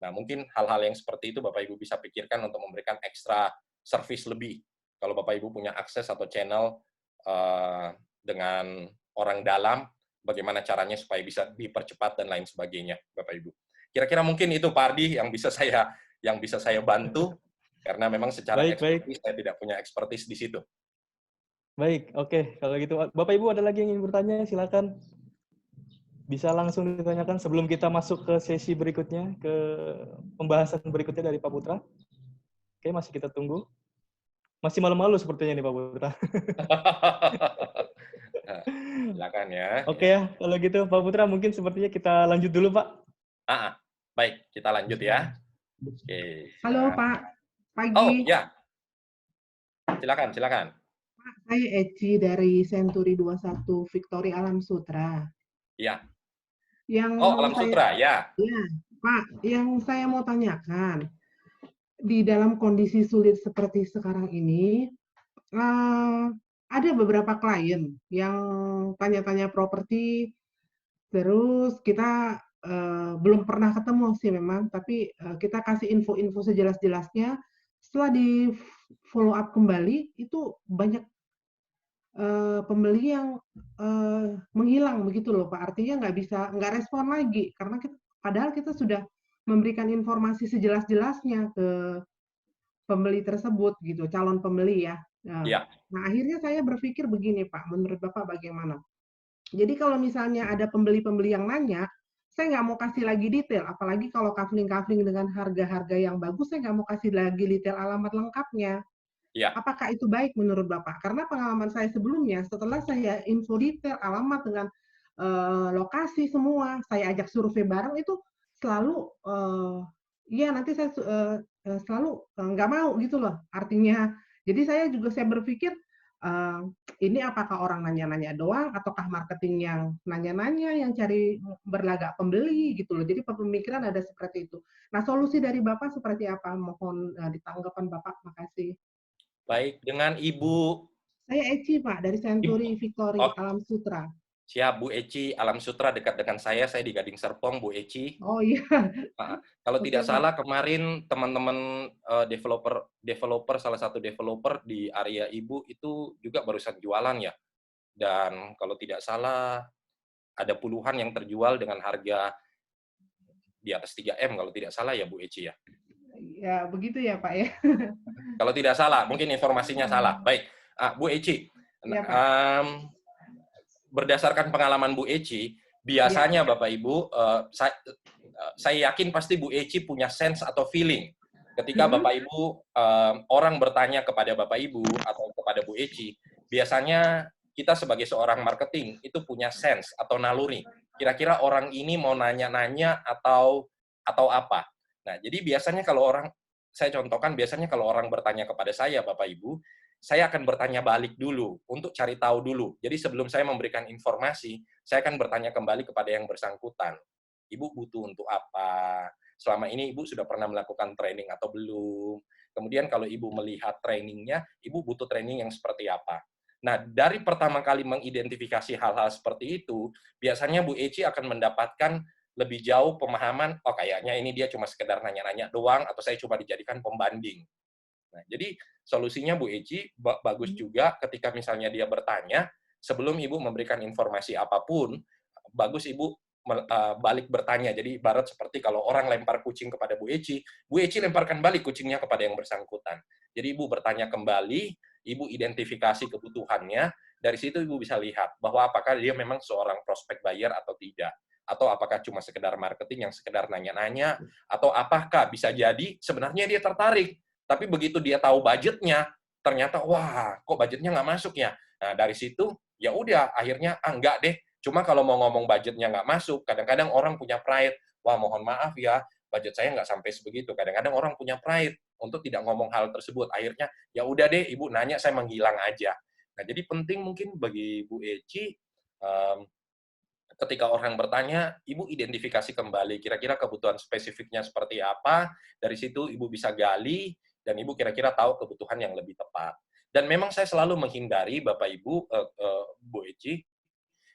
Nah, mungkin hal-hal yang seperti itu Bapak Ibu bisa pikirkan untuk memberikan ekstra service lebih. Kalau Bapak Ibu punya akses atau channel dengan orang dalam, bagaimana caranya supaya bisa dipercepat dan lain sebagainya, Bapak Ibu. Kira-kira mungkin itu Pak Ardi yang bisa saya bantu, karena memang secara ekspertis saya tidak punya ekspertis di situ. Baik, oke. Kalau gitu, Bapak Ibu ada lagi yang ingin bertanya, silakan. Bisa langsung ditanyakan sebelum kita masuk ke sesi berikutnya, ke pembahasan berikutnya dari Pak Putra. Oke, masih kita tunggu. Masih malu-malu sepertinya nih Pak Putra. Silakan ya. Oke ya, kalau gitu Pak Putra mungkin sepertinya kita lanjut dulu Pak. Baik, kita lanjut ya. Oke. Halo Pak, pagi. Oh ya, silakan. Pak, saya Eci dari Century 21 Victory Alam Sutra. Iya. Yang Alam Sutra, ya. Ya, Pak, yang saya mau tanyakan, di dalam kondisi sulit seperti sekarang ini, ada beberapa klien yang tanya-tanya properti, terus kita belum pernah ketemu sih memang, tapi kita kasih info-info sejelas-jelasnya. Setelah di follow up kembali, itu banyak pembeli yang menghilang begitu loh Pak. Artinya nggak respon lagi karena padahal kita sudah memberikan informasi sejelas-jelasnya ke pembeli tersebut gitu, calon pembeli ya. Ya. Nah, akhirnya saya berpikir begini Pak, menurut Bapak bagaimana? Jadi kalau misalnya ada pembeli-pembeli yang nanya, saya nggak mau kasih lagi detail, apalagi kalau kafling-kafling dengan harga-harga yang bagus, saya nggak mau kasih lagi detail alamat lengkapnya. Ya. Apakah itu baik menurut Bapak? Karena pengalaman saya sebelumnya, setelah saya info detail alamat dengan lokasi semua, saya ajak survei bareng itu selalu iya nanti saya selalu nggak mau gitu loh. Artinya, jadi saya berpikir ini apakah orang nanya-nanya doang, ataukah marketing yang nanya-nanya, yang cari berlagak pembeli gitu loh. Jadi pemikiran ada seperti itu. Nah, solusi dari Bapak seperti apa? Mohon ditanggapan Bapak. Makasih. Baik, dengan Ibu. Saya Eci Pak, dari Century Victory Oh, Alam Sutra. siap, Bu Eci. Alam Sutra dekat dengan saya di Gading Serpong, Bu Eci. Oh iya. Kalau Oke, tidak Pak. salah kemarin teman-teman developer salah satu developer di area Ibu itu juga barusan jualan ya. Dan kalau tidak salah ada puluhan yang terjual dengan harga di atas 3M kalau tidak salah ya Bu Eci ya. Ya, begitu ya Pak ya. Kalau tidak salah, mungkin informasinya salah. Baik, Bu Eci. Ya, Pak. Berdasarkan pengalaman Bu Eci, biasanya Bapak Ibu, saya yakin pasti Bu Eci punya sense atau feeling ketika Bapak Ibu orang bertanya kepada Bapak Ibu atau kepada Bu Eci, biasanya kita sebagai seorang marketing itu punya sense atau naluri. Kira-kira orang ini mau nanya-nanya atau apa. Nah, jadi biasanya kalau saya contohkan biasanya kalau orang bertanya kepada saya Bapak Ibu, saya akan bertanya balik dulu untuk cari tahu dulu. Jadi sebelum saya memberikan informasi, saya akan bertanya kembali kepada yang bersangkutan. Ibu butuh untuk apa? Selama ini Ibu sudah pernah melakukan training atau belum? Kemudian kalau Ibu melihat trainingnya, Ibu butuh training yang seperti apa? Nah, dari pertama kali mengidentifikasi hal-hal seperti itu, biasanya Bu Eci akan mendapatkan lebih jauh pemahaman, oh kayaknya ini dia cuma sekedar nanya-nanya doang, atau saya coba dijadikan pembanding. Nah, jadi solusinya Bu Eci bagus juga ketika misalnya dia bertanya, sebelum Ibu memberikan informasi apapun, bagus Ibu balik bertanya. Jadi ibarat seperti kalau orang lempar kucing kepada Bu Eci lemparkan balik kucingnya kepada yang bersangkutan. Jadi Ibu bertanya kembali, Ibu identifikasi kebutuhannya, dari situ Ibu bisa lihat bahwa apakah dia memang seorang prospek buyer atau tidak. Atau apakah cuma sekedar marketing yang sekedar nanya-nanya, atau apakah bisa jadi sebenarnya dia tertarik, tapi begitu dia tahu budgetnya, ternyata wah kok budgetnya nggak masuk ya. Nah dari situ ya udah akhirnya enggak deh. Cuma kalau mau ngomong budgetnya nggak masuk, kadang-kadang orang punya pride. Wah mohon maaf ya, budget saya nggak sampai sebegitu. Kadang-kadang orang punya pride untuk tidak ngomong hal tersebut. Akhirnya ya udah deh ibu nanya saya menghilang aja. Nah jadi penting mungkin bagi Bu Eci ketika orang bertanya, Ibu identifikasi kembali kira-kira kebutuhan spesifiknya seperti apa, dari situ Ibu bisa gali, dan Ibu kira-kira tahu kebutuhan yang lebih tepat. Dan memang saya selalu menghindari, Bapak Ibu, Bu Eci,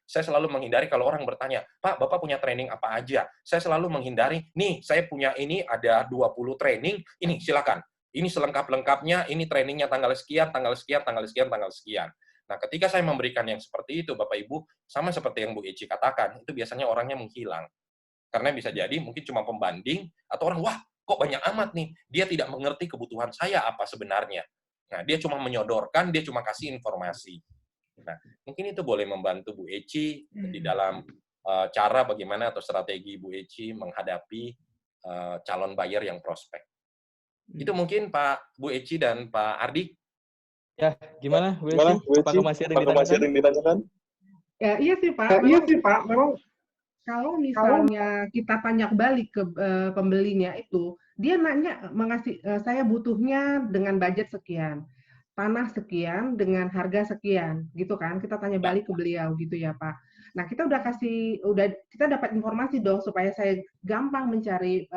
saya selalu menghindari kalau orang bertanya, Pak, Bapak punya training apa aja? Saya selalu menghindari, nih, saya punya ini ada 20 training, ini silakan. Ini selengkap-lengkapnya, ini trainingnya tanggal sekian, tanggal sekian, tanggal sekian, tanggal sekian. Nah, ketika saya memberikan yang seperti itu, Bapak Ibu, sama seperti yang Bu Eci katakan, itu biasanya orangnya menghilang. Karena bisa jadi mungkin cuma pembanding, atau orang, wah, kok banyak amat nih, dia tidak mengerti kebutuhan saya apa sebenarnya. Nah, dia cuma menyodorkan, dia cuma kasih informasi. Nah, mungkin itu boleh membantu Bu Eci di dalam cara bagaimana atau strategi Bu Eci menghadapi calon buyer yang prospek. Itu mungkin Pak Bu Eci dan Pak Ardi. Ya, gimana Bu Eci? Apakah masih ada yang ditanyakan? Ya, iya sih Pak. Memang kalau misalnya kita tanya balik ke pembelinya itu, dia nanya saya butuhnya dengan budget sekian, tanah sekian dengan harga sekian, gitu kan? Kita tanya balik ke beliau gitu ya Pak. Nah kita kita dapat informasi dong supaya saya gampang mencari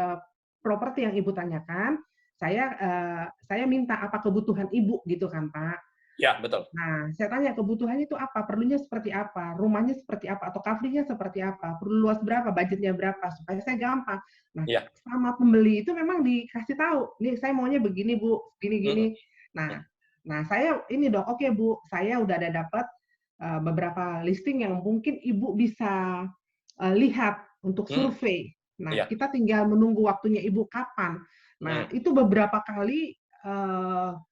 properti yang Ibu tanyakan. Saya minta apa kebutuhan Ibu gitu kan Pak. Ya, betul. Nah, saya tanya kebutuhannya itu apa, perlunya seperti apa, rumahnya seperti apa, atau coverage-nya seperti apa, perlu luas berapa, budgetnya berapa, supaya saya gampang. Nah, Ya. sama pembeli itu memang dikasih tahu, nih saya maunya begini Bu, gini-gini. Nah, saya ini dong, oke Bu, saya udah ada dapat beberapa listing yang mungkin Ibu bisa lihat untuk survei. Nah, kita tinggal menunggu waktunya Ibu kapan. Nah, itu beberapa kali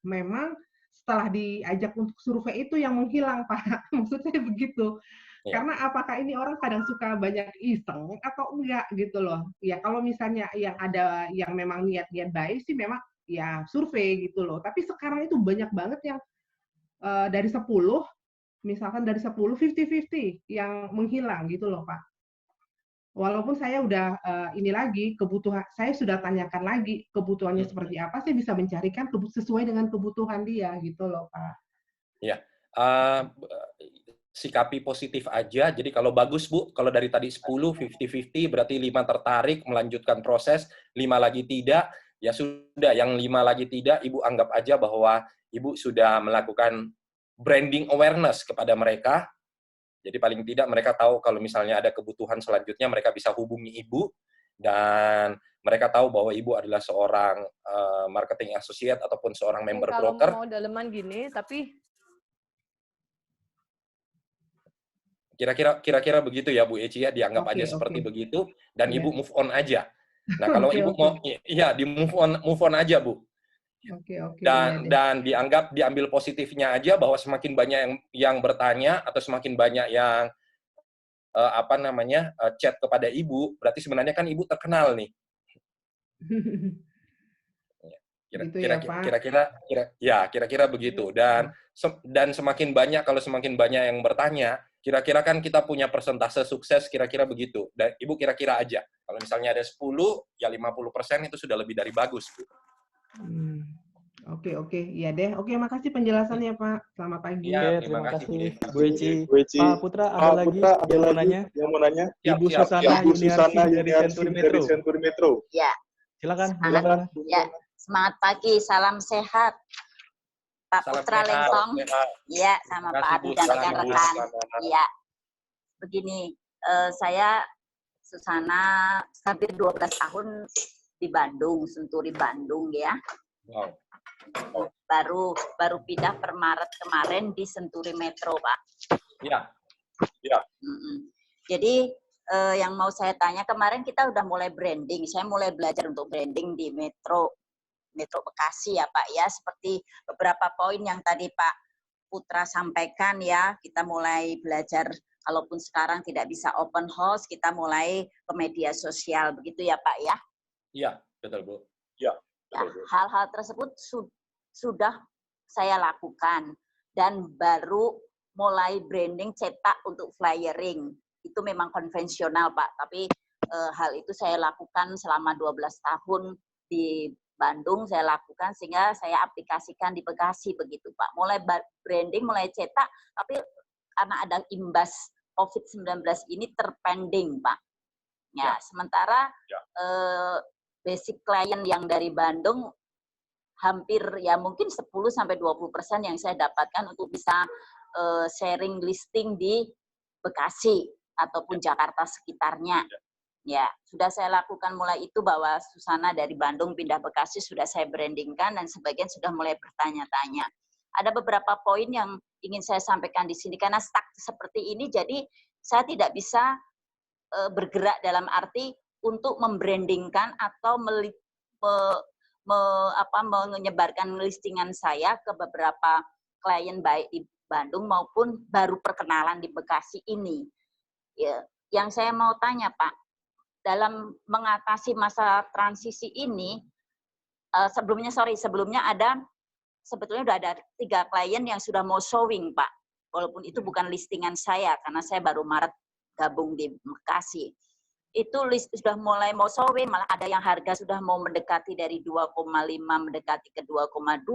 memang setelah diajak untuk survei itu yang menghilang, Pak. Maksudnya begitu. Karena apakah ini orang kadang suka banyak iseng atau enggak gitu loh. Ya kalau misalnya yang ada yang memang niat-niat baik sih memang ya survei gitu loh. Tapi sekarang itu banyak banget yang dari 10, misalkan dari 10, 50-50 yang menghilang gitu loh, Pak. Walaupun saya udah ini lagi kebutuhan, saya sudah tanyakan lagi kebutuhannya seperti apa, saya bisa mencarikan sesuai dengan kebutuhan dia gitu loh, Pak. Ya, sikapi positif aja. Jadi kalau bagus Bu, kalau dari tadi 10, 50-50 berarti 5 tertarik melanjutkan proses, 5 lagi tidak, ya sudah. Yang 5 lagi tidak, Ibu anggap aja bahwa Ibu sudah melakukan branding awareness kepada mereka. Jadi paling tidak mereka tahu kalau misalnya ada kebutuhan selanjutnya, mereka bisa hubungi Ibu, dan mereka tahu bahwa Ibu adalah seorang marketing associate ataupun seorang member broker. Kalau mau daleman gini, tapi kira-kira begitu ya Bu Eci ya, dianggap aja seperti begitu, dan Ibu move on aja. Nah kalau Ibu mau, ya di move on aja Bu. Dan diambil positifnya aja, bahwa semakin banyak yang bertanya atau semakin banyak yang chat kepada Ibu, berarti sebenarnya kan Ibu terkenal nih. Kira-kira begitu. Dan semakin banyak, kalau semakin banyak yang bertanya, kira-kira kan kita punya persentase sukses, kira-kira begitu. Dan Ibu kira-kira aja, kalau misalnya ada 10, ya 50% itu sudah lebih dari bagus, Bu. Oke, iya deh. Oke, makasih penjelasannya Pak. Selamat pagi. Ya, terima kasih Bu Eci. Pak Putra, ada lagi yang mau nanya? Ibu Susana Yuniarsi dari Senturi Metro. Ya. Silakan. Ya, semangat pagi, salam sehat. Pak Putra Lengkong. Iya, sama Pak Adi dan rekan-rekan. Iya. Begini, saya Susana hampir 12 tahun di Bandung, Senturi Bandung ya. Wow. Baru pindah per Maret kemarin di Senturi Metro, Pak. Iya. Jadi yang mau saya tanya, kemarin kita udah mulai branding. Saya mulai belajar untuk branding di Metro Bekasi ya Pak ya. Seperti beberapa poin yang tadi Pak Putra sampaikan ya. Kita mulai belajar, kalaupun sekarang tidak bisa open house, kita mulai ke media sosial. Begitu ya Pak ya? Iya, betul Bu. Iya. Hal-hal tersebut sudah saya lakukan, dan baru mulai branding cetak untuk flyering. Itu memang konvensional Pak, tapi hal itu saya lakukan selama 12 tahun di Bandung, saya lakukan sehingga saya aplikasikan di Bekasi begitu Pak. Mulai branding, mulai cetak, tapi karena ada imbas COVID-19 ini terpending Pak. Ya. Sementara basic klien yang dari Bandung hampir ya mungkin 10-20% yang saya dapatkan untuk bisa sharing listing di Bekasi ataupun Jakarta sekitarnya. Ya, sudah saya lakukan mulai itu, bahwa Susana dari Bandung pindah Bekasi sudah saya brandingkan, dan sebagian sudah mulai bertanya-tanya. Ada beberapa poin yang ingin saya sampaikan di sini, karena stuck seperti ini jadi saya tidak bisa bergerak dalam arti untuk membrandingkan atau menyebarkan listingan saya ke beberapa klien baik di Bandung maupun baru perkenalan di Bekasi ini. Ya, yang saya mau tanya Pak, dalam mengatasi masa transisi ini, sebelumnya ada, sebetulnya sudah ada 3 klien yang sudah mau showing Pak, walaupun itu bukan listingan saya karena saya baru Maret gabung di Bekasi. Itu sudah mulai mau showing, malah ada yang harga sudah mau mendekati dari 2,5 mendekati ke 2,2,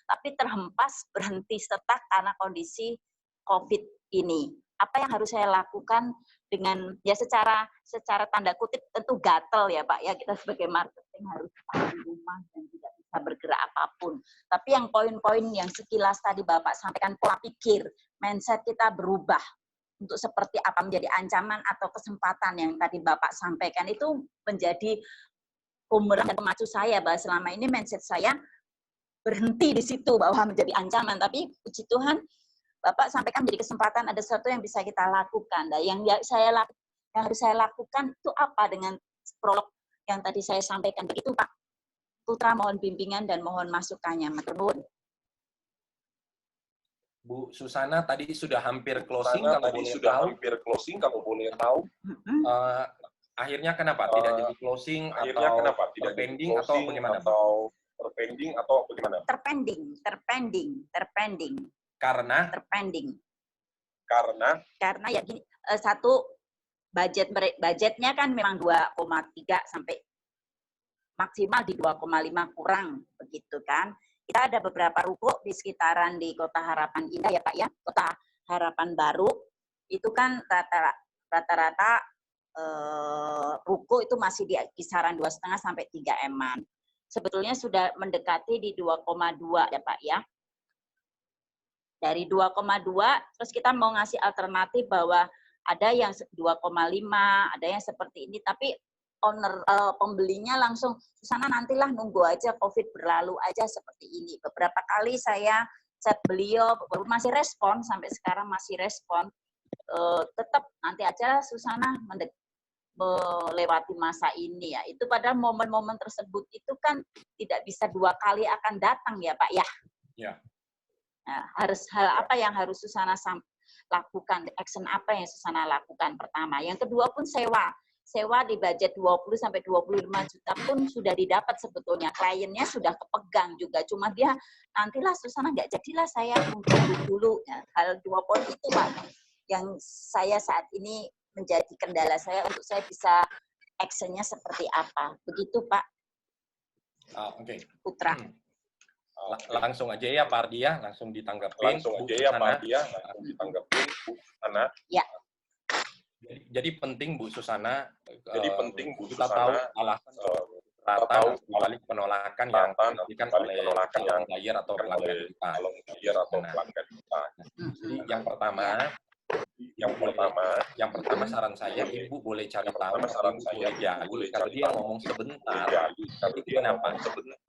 tapi terhempas berhenti setak karena kondisi COVID ini. apa yang harus saya lakukan dengan ya secara tanda kutip tentu gatel ya Pak ya, kita sebagai marketing harus tahan rumah dan tidak bisa bergerak apapun. Tapi yang poin-poin yang sekilas tadi Bapak sampaikan, pola pikir, mindset kita berubah untuk seperti apa menjadi ancaman atau kesempatan yang tadi Bapak sampaikan, itu menjadi bumerang dan pemacu saya bahwa selama ini mindset saya berhenti di situ bahwa menjadi ancaman, tapi puji Tuhan Bapak sampaikan menjadi kesempatan, ada sesuatu yang bisa kita lakukan. Nah, yang harus saya lakukan itu apa dengan prolog yang tadi saya sampaikan begitu Pak Putra, mohon bimbingan dan mohon masukannya. Matur. Bu Susana tadi sudah hampir closing, kalau boleh tahu. Akhirnya kenapa tidak jadi closing atau terpending atau bagaimana? Terpending. Karena ya gini, satu budgetnya kan memang 2,3 sampai maksimal di 2,5 kurang begitu kan. Kita ada beberapa ruko di sekitaran di Kota Harapan Indah ya Pak ya, Kota Harapan Baru itu kan rata-rata ruko itu masih di kisaran 2,5 sampai 3 M-an. Sebetulnya sudah mendekati di 2,2 ya Pak ya. Dari 2,2 terus kita mau ngasih alternatif bahwa ada yang 2,5, ada yang seperti ini, tapi owner pembelinya langsung Susana nantilah nunggu aja COVID berlalu aja seperti ini. Beberapa kali saya chat beliau masih respon, sampai sekarang masih respon. Tetap nanti aja Susana melewati masa ini ya. Itu pada momen-momen tersebut itu kan tidak bisa 2 kali akan datang ya Pak ya. Ya. Nah, hal apa yang harus Susana lakukan, action apa yang Susana lakukan pertama. Yang kedua pun sewa di budget 20 sampai 25 juta pun sudah didapat sebetulnya. Kliennya sudah kepegang juga. Cuma dia nantilah Susana nggak jadilah saya tunggu dulu. Ya, hal 2 poin itu Pak yang saya saat ini menjadi kendala saya untuk saya bisa actionnya seperti apa. Begitu Pak. Oke. Putra. Langsung aja ya Pak Ardia, langsung ditanggapin. Bu Susana. Ya. Jadi penting Bu Susana, kita tahu alasan rata dibalik penolakan yang diberikan oleh calon buyer atau pelanggan kita. Jadi yang pertama saran saya, Ibu boleh cari tahu, boleh kalau dia ngomong sebentar, itu kenapa?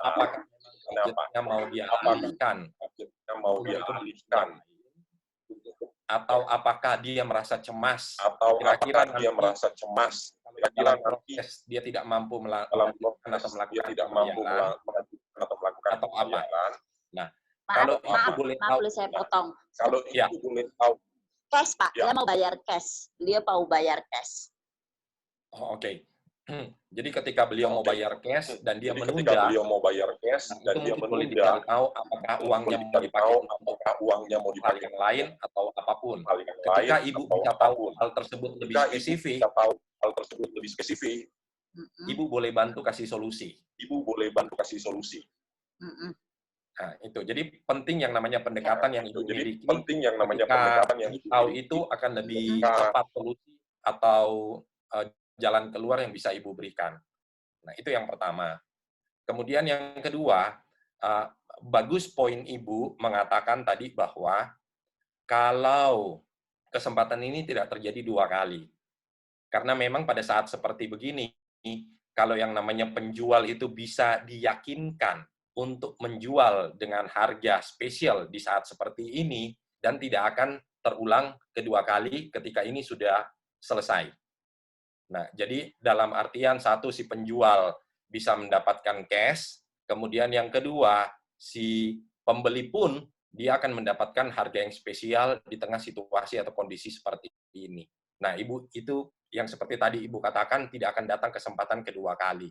Apakah budgetnya mau dia alihkan? Atau apakah dia merasa cemas? Kira-kira dalam proses dia tidak mampu melakukan atau apa? Nah, kalau itu boleh tahu, boleh saya potong. Kalau ya. itu boleh tahu. Cash Pak, dia mau bayar cash. Beliau mau bayar cash. Oh, oke. Jadi ketika beliau mau bayar cash dan dia menunda, itu boleh dicari tahu apakah uangnya mau dipakai untuk hal yang lain atau apapun. Ketika Ibu bisa tahu hal tersebut lebih spesifik, Ibu boleh bantu kasih solusi. Nah, itu. Jadi penting yang namanya pendekatan yang Ibu miliki. Ketika tahu itu akan lebih cepat solusi atau jalan keluar yang bisa Ibu berikan. Nah, itu yang pertama. Kemudian yang kedua, bagus poin Ibu mengatakan tadi bahwa kalau kesempatan ini tidak terjadi 2 kali. Karena memang pada saat seperti begini, kalau yang namanya penjual itu bisa diyakinkan untuk menjual dengan harga spesial di saat seperti ini, dan tidak akan terulang kedua kali ketika ini sudah selesai. Nah, jadi dalam artian satu, si penjual bisa mendapatkan cash, kemudian yang kedua, si pembeli pun dia akan mendapatkan harga yang spesial di tengah situasi atau kondisi seperti ini. Nah, Ibu, itu yang seperti tadi Ibu katakan, tidak akan datang kesempatan kedua kali.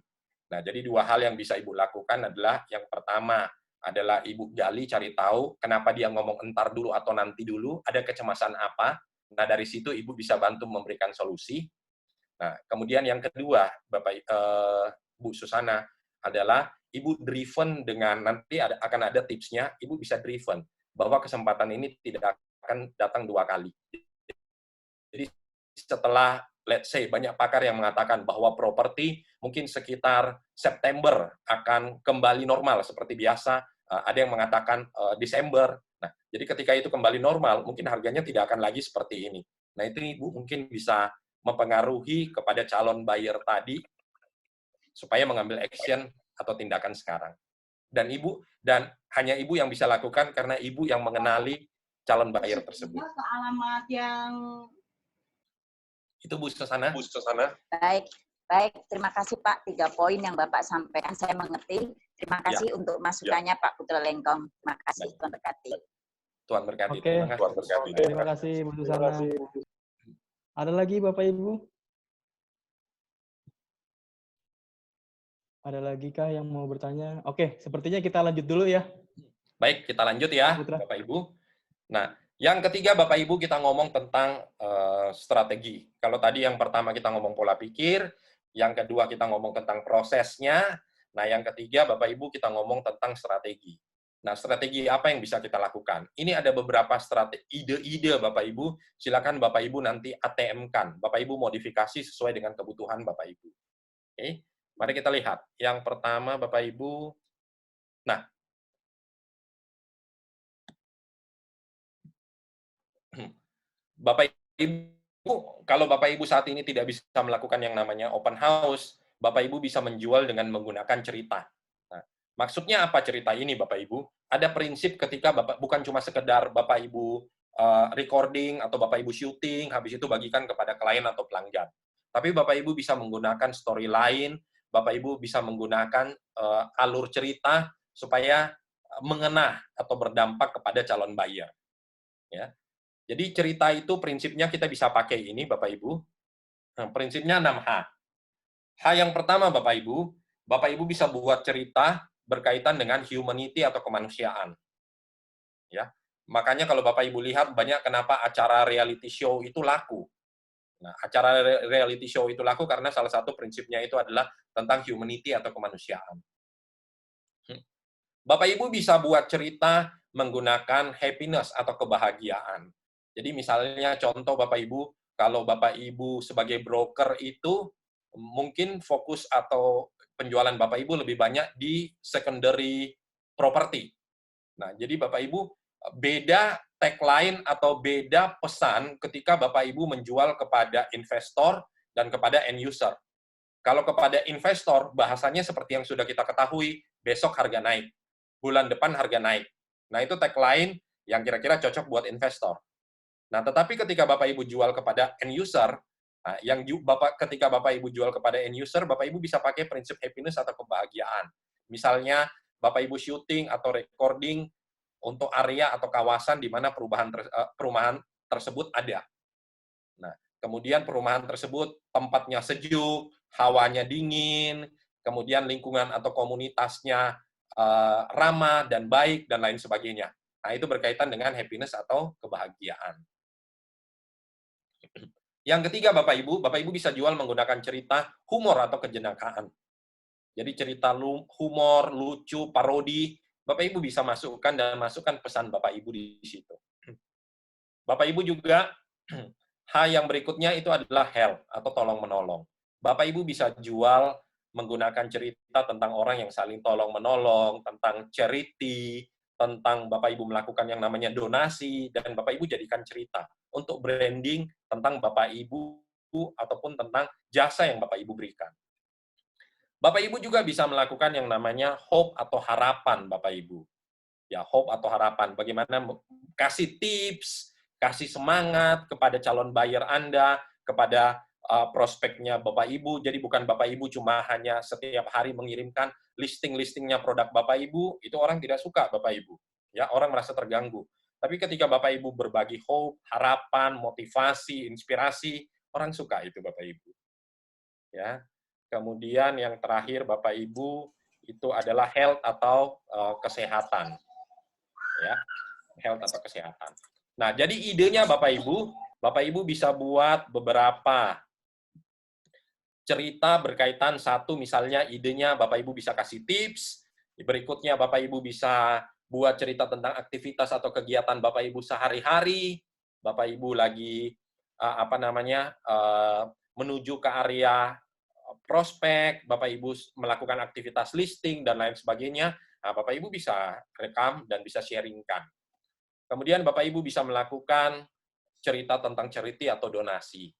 Nah, jadi 2 hal yang bisa Ibu lakukan adalah, yang pertama adalah Ibu gali, cari tahu kenapa dia ngomong entar dulu atau nanti dulu, ada kecemasan apa. Nah, dari situ Ibu bisa bantu memberikan solusi. Nah, kemudian yang kedua, Bu Susana, adalah Ibu driven dengan, nanti akan ada tipsnya, Ibu bisa driven bahwa kesempatan ini tidak akan datang 2 kali. setelah, let's say, banyak pakar yang mengatakan bahwa properti mungkin sekitar September akan kembali normal seperti biasa, ada yang mengatakan Desember. Nah, jadi ketika itu kembali normal, mungkin harganya tidak akan lagi seperti ini. Nah, itu Ibu mungkin bisa mempengaruhi kepada calon buyer tadi supaya mengambil action atau tindakan sekarang. Dan hanya Ibu yang bisa lakukan karena Ibu yang mengenali calon buyer tersebut. Ke alamat yang Itu Bu Susana. Baik, baik. Terima kasih Pak. 3 poin yang Bapak sampaikan saya mengerti. Terima kasih untuk masukannya Pak Putra Lengkong. Terima kasih, Tuhan berkati. Tuhan berkati. Oke. Terima kasih Bu Susana. Ada lagi Bapak Ibu? Ada lagi kah yang mau bertanya? Oke, sepertinya kita lanjut dulu ya. Baik, kita lanjut ya, Putra. Bapak Ibu. Nah, yang ketiga Bapak Ibu kita ngomong tentang strategi. Kalau tadi yang pertama kita ngomong pola pikir, yang kedua kita ngomong tentang prosesnya, nah yang ketiga Bapak Ibu kita ngomong tentang strategi. Nah, strategi apa yang bisa kita lakukan? Ini ada beberapa ide-ide Bapak Ibu, silakan Bapak Ibu nanti ATM-kan. Bapak Ibu modifikasi sesuai dengan kebutuhan Bapak Ibu. Oke, mari kita lihat. Yang pertama Bapak Ibu, nah, Bapak Ibu, kalau Bapak Ibu saat ini tidak bisa melakukan yang namanya open house, Bapak Ibu bisa menjual dengan menggunakan cerita. Nah, maksudnya apa cerita ini Bapak Ibu? Ada prinsip ketika Bapak, bukan cuma sekedar Bapak Ibu recording atau Bapak Ibu syuting, habis itu bagikan kepada klien atau pelanggan. Tapi Bapak Ibu bisa menggunakan storyline, Bapak Ibu bisa menggunakan alur cerita supaya mengena atau berdampak kepada calon buyer. Ya. Jadi cerita itu prinsipnya kita bisa pakai ini Bapak Ibu. Nah, prinsipnya 6H. H yang pertama Bapak Ibu bisa buat cerita berkaitan dengan humanity atau kemanusiaan. Ya. Makanya kalau Bapak Ibu lihat banyak kenapa acara reality show itu laku. Nah, acara reality show itu laku karena salah satu prinsipnya itu adalah tentang humanity atau kemanusiaan. Bapak Ibu bisa buat cerita menggunakan happiness atau kebahagiaan. Jadi misalnya contoh Bapak Ibu, kalau Bapak Ibu sebagai broker itu mungkin fokus atau penjualan Bapak Ibu lebih banyak di secondary property. Nah, jadi Bapak Ibu beda tagline atau beda pesan ketika Bapak Ibu menjual kepada investor dan kepada end user. Kalau kepada investor, bahasanya seperti yang sudah kita ketahui, besok harga naik, bulan depan harga naik. Nah, itu tagline yang kira-kira cocok buat investor. Nah, tetapi ketika Bapak Ibu jual kepada end user, nah, ketika Bapak Ibu jual kepada end user, Bapak Ibu bisa pakai prinsip happiness atau kebahagiaan. Misalnya, Bapak Ibu syuting atau recording untuk area atau kawasan di mana perumahan tersebut ada. Nah, kemudian perumahan tersebut tempatnya sejuk, hawanya dingin, kemudian lingkungan atau komunitasnya ramah dan baik, dan lain sebagainya. Nah, itu berkaitan dengan happiness atau kebahagiaan. Yang ketiga, Bapak Ibu bisa jual menggunakan cerita humor atau kejenakaan. Jadi cerita humor, lucu, parodi, Bapak Ibu bisa masukkan pesan Bapak Ibu di situ. Bapak Ibu juga, H yang berikutnya itu adalah help atau tolong-menolong. Bapak Ibu bisa jual menggunakan cerita tentang orang yang saling tolong-menolong, tentang charity, tentang Bapak Ibu melakukan yang namanya donasi, dan Bapak Ibu jadikan cerita untuk branding tentang Bapak Ibu ataupun tentang jasa yang Bapak Ibu berikan. Bapak Ibu juga bisa melakukan yang namanya hope atau harapan Bapak Ibu. Ya, hope atau harapan. Bagaimana kasih tips, kasih semangat kepada calon buyer Anda, kepada prospeknya Bapak Ibu. Jadi bukan Bapak Ibu cuma hanya setiap hari mengirimkan listing-listingnya produk Bapak Ibu, itu orang tidak suka Bapak Ibu. Ya, orang merasa terganggu. Tapi ketika Bapak Ibu berbagi hope, harapan, motivasi, inspirasi, orang suka itu Bapak Ibu. Ya. Kemudian yang terakhir Bapak Ibu itu adalah health atau kesehatan. Ya, health atau kesehatan. Nah, jadi idenya Bapak Ibu bisa buat beberapa cerita berkaitan, satu misalnya idenya Bapak Ibu bisa kasih tips, berikutnya Bapak Ibu bisa buat cerita tentang aktivitas atau kegiatan Bapak Ibu sehari-hari, Bapak Ibu lagi menuju ke area prospek, Bapak Ibu melakukan aktivitas listing dan lain sebagainya, Bapak Ibu bisa rekam dan bisa sharingkan. Kemudian Bapak Ibu bisa melakukan cerita tentang charity atau donasi.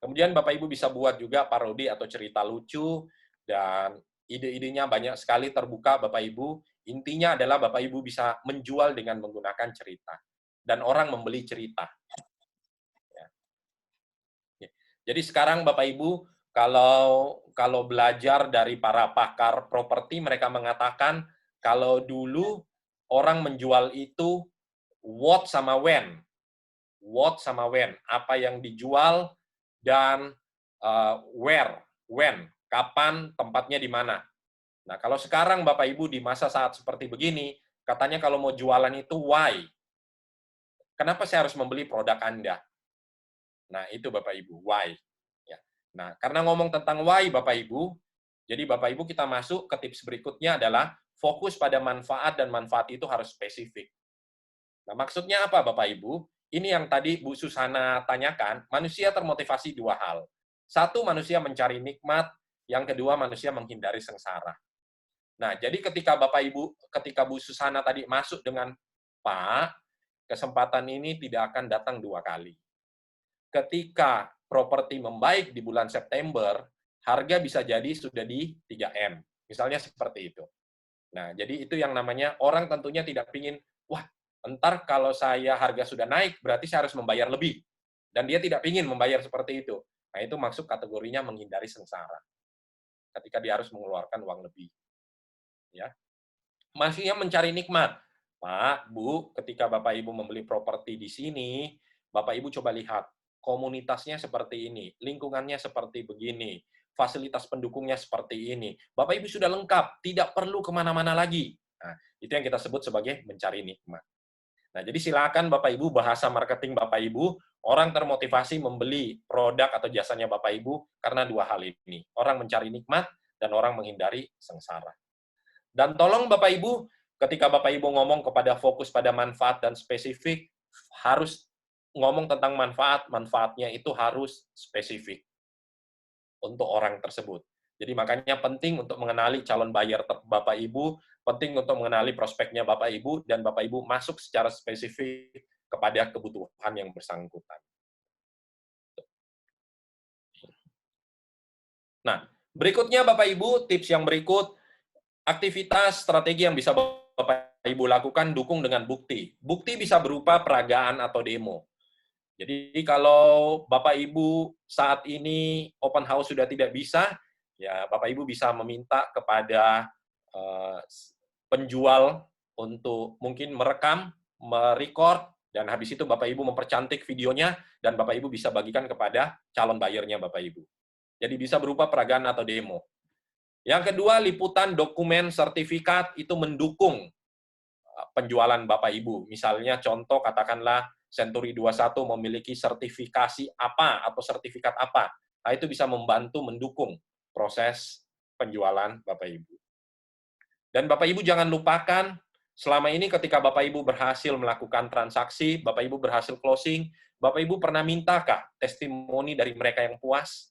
Kemudian Bapak Ibu bisa buat juga parodi atau cerita lucu, dan ide-idenya banyak sekali terbuka Bapak Ibu. Intinya adalah Bapak Ibu bisa menjual dengan menggunakan cerita. Dan orang membeli cerita. Jadi sekarang Bapak Ibu, kalau belajar dari para pakar properti, mereka mengatakan kalau dulu orang menjual itu what sama when. What sama when. Apa yang dijual dan where, when. Kapan, tempatnya di mana. Nah, kalau sekarang Bapak Ibu di masa saat seperti begini, katanya kalau mau jualan itu why. Kenapa saya harus membeli produk Anda? Nah, itu Bapak Ibu, why. Ya. Nah, karena ngomong tentang why Bapak Ibu, jadi Bapak Ibu kita masuk ke tips berikutnya adalah fokus pada manfaat, dan manfaat itu harus spesifik. Nah, maksudnya apa Bapak Ibu? Ini yang tadi Bu Susana tanyakan, manusia termotivasi dua hal. Satu, manusia mencari nikmat, yang kedua, manusia menghindari sengsara. Nah, jadi ketika Bapak Ibu, ketika Bu Susana tadi masuk dengan, Pak, kesempatan ini tidak akan datang dua kali. Ketika properti membaik di bulan September, harga bisa jadi sudah di 3M. Misalnya seperti itu. Nah, jadi itu yang namanya orang tentunya tidak ingin, wah, entar kalau saya harga sudah naik, berarti saya harus membayar lebih. Dan dia tidak ingin membayar seperti itu. Nah, itu masuk kategorinya menghindari sengsara. Ketika dia harus mengeluarkan uang lebih. Ya. Masihnya mencari nikmat. Pak, Bu, ketika Bapak Ibu membeli properti di sini, Bapak Ibu coba lihat, komunitasnya seperti ini, lingkungannya seperti begini, fasilitas pendukungnya seperti ini. Bapak Ibu sudah lengkap, tidak perlu kemana-mana lagi. Nah, itu yang kita sebut sebagai mencari nikmat. Nah, jadi silakan Bapak Ibu, bahasa marketing Bapak Ibu, orang termotivasi membeli produk atau jasanya Bapak Ibu karena dua hal ini. Orang mencari nikmat dan orang menghindari sengsara. Dan tolong Bapak Ibu, ketika Bapak Ibu ngomong kepada fokus pada manfaat dan spesifik, harus ngomong tentang manfaat, manfaatnya itu harus spesifik untuk orang tersebut. Jadi makanya penting untuk mengenali calon buyer Bapak Ibu, penting untuk mengenali prospeknya Bapak Ibu, dan Bapak Ibu masuk secara spesifik kepada kebutuhan yang bersangkutan. Nah, berikutnya Bapak Ibu, tips yang berikut, aktivitas strategi yang bisa Bapak Ibu lakukan, dukung dengan bukti. Bukti bisa berupa peragaan atau demo. Jadi kalau Bapak Ibu saat ini open house sudah tidak bisa, ya Bapak Ibu bisa meminta kepada penjual untuk mungkin merekam, merecord, dan habis itu Bapak Ibu mempercantik videonya, dan Bapak Ibu bisa bagikan kepada calon bayarnya Bapak Ibu. Jadi bisa berupa peragaan atau demo. Yang kedua, liputan dokumen sertifikat itu mendukung penjualan Bapak Ibu. Misalnya contoh katakanlah Century 21 memiliki sertifikasi apa atau sertifikat apa. Nah, itu bisa membantu mendukung proses penjualan Bapak Ibu. Dan Bapak Ibu jangan lupakan, selama ini ketika Bapak Ibu berhasil melakukan transaksi, Bapak Ibu berhasil closing, Bapak Ibu pernah mintakah testimoni dari mereka yang puas?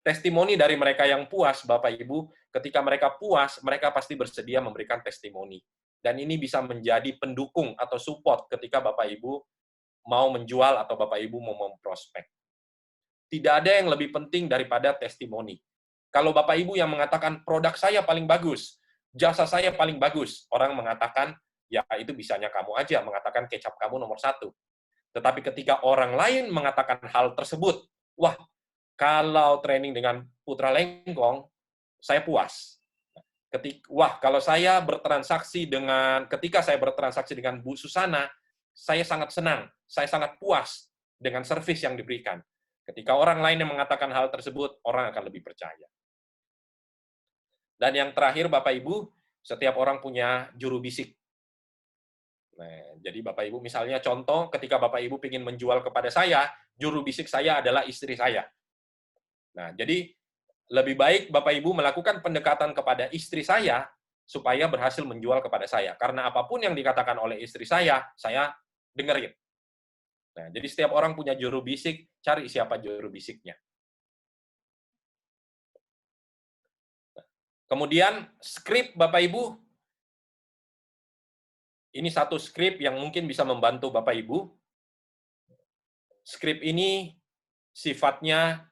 Testimoni dari mereka yang puas, Bapak Ibu, ketika mereka puas, mereka pasti bersedia memberikan testimoni. Dan ini bisa menjadi pendukung atau support ketika Bapak Ibu mau menjual atau Bapak Ibu mau memprospek. Tidak ada yang lebih penting daripada testimoni. Kalau Bapak Ibu yang mengatakan produk saya paling bagus, jasa saya paling bagus, orang mengatakan, ya itu bisanya kamu aja, mengatakan kecap kamu nomor 1. Tetapi ketika orang lain mengatakan hal tersebut, wah, kalau training dengan Putra Lengkong, saya puas. Wah, kalau saya bertransaksi ketika saya bertransaksi dengan Bu Susana, saya sangat senang, saya sangat puas dengan servis yang diberikan. Ketika orang lain yang mengatakan hal tersebut, orang akan lebih percaya. Dan yang terakhir, Bapak Ibu, setiap orang punya juru bisik. Nah, jadi Bapak Ibu, misalnya contoh, ketika Bapak Ibu ingin menjual kepada saya, juru bisik saya adalah istri saya. Nah, jadi lebih baik Bapak Ibu melakukan pendekatan kepada istri saya supaya berhasil menjual kepada saya. Karena apapun yang dikatakan oleh istri saya dengerin. Nah, jadi setiap orang punya juru bisik, cari siapa juru bisiknya. Kemudian skrip Bapak Ibu, ini satu skrip yang mungkin bisa membantu Bapak Ibu. Skrip ini sifatnya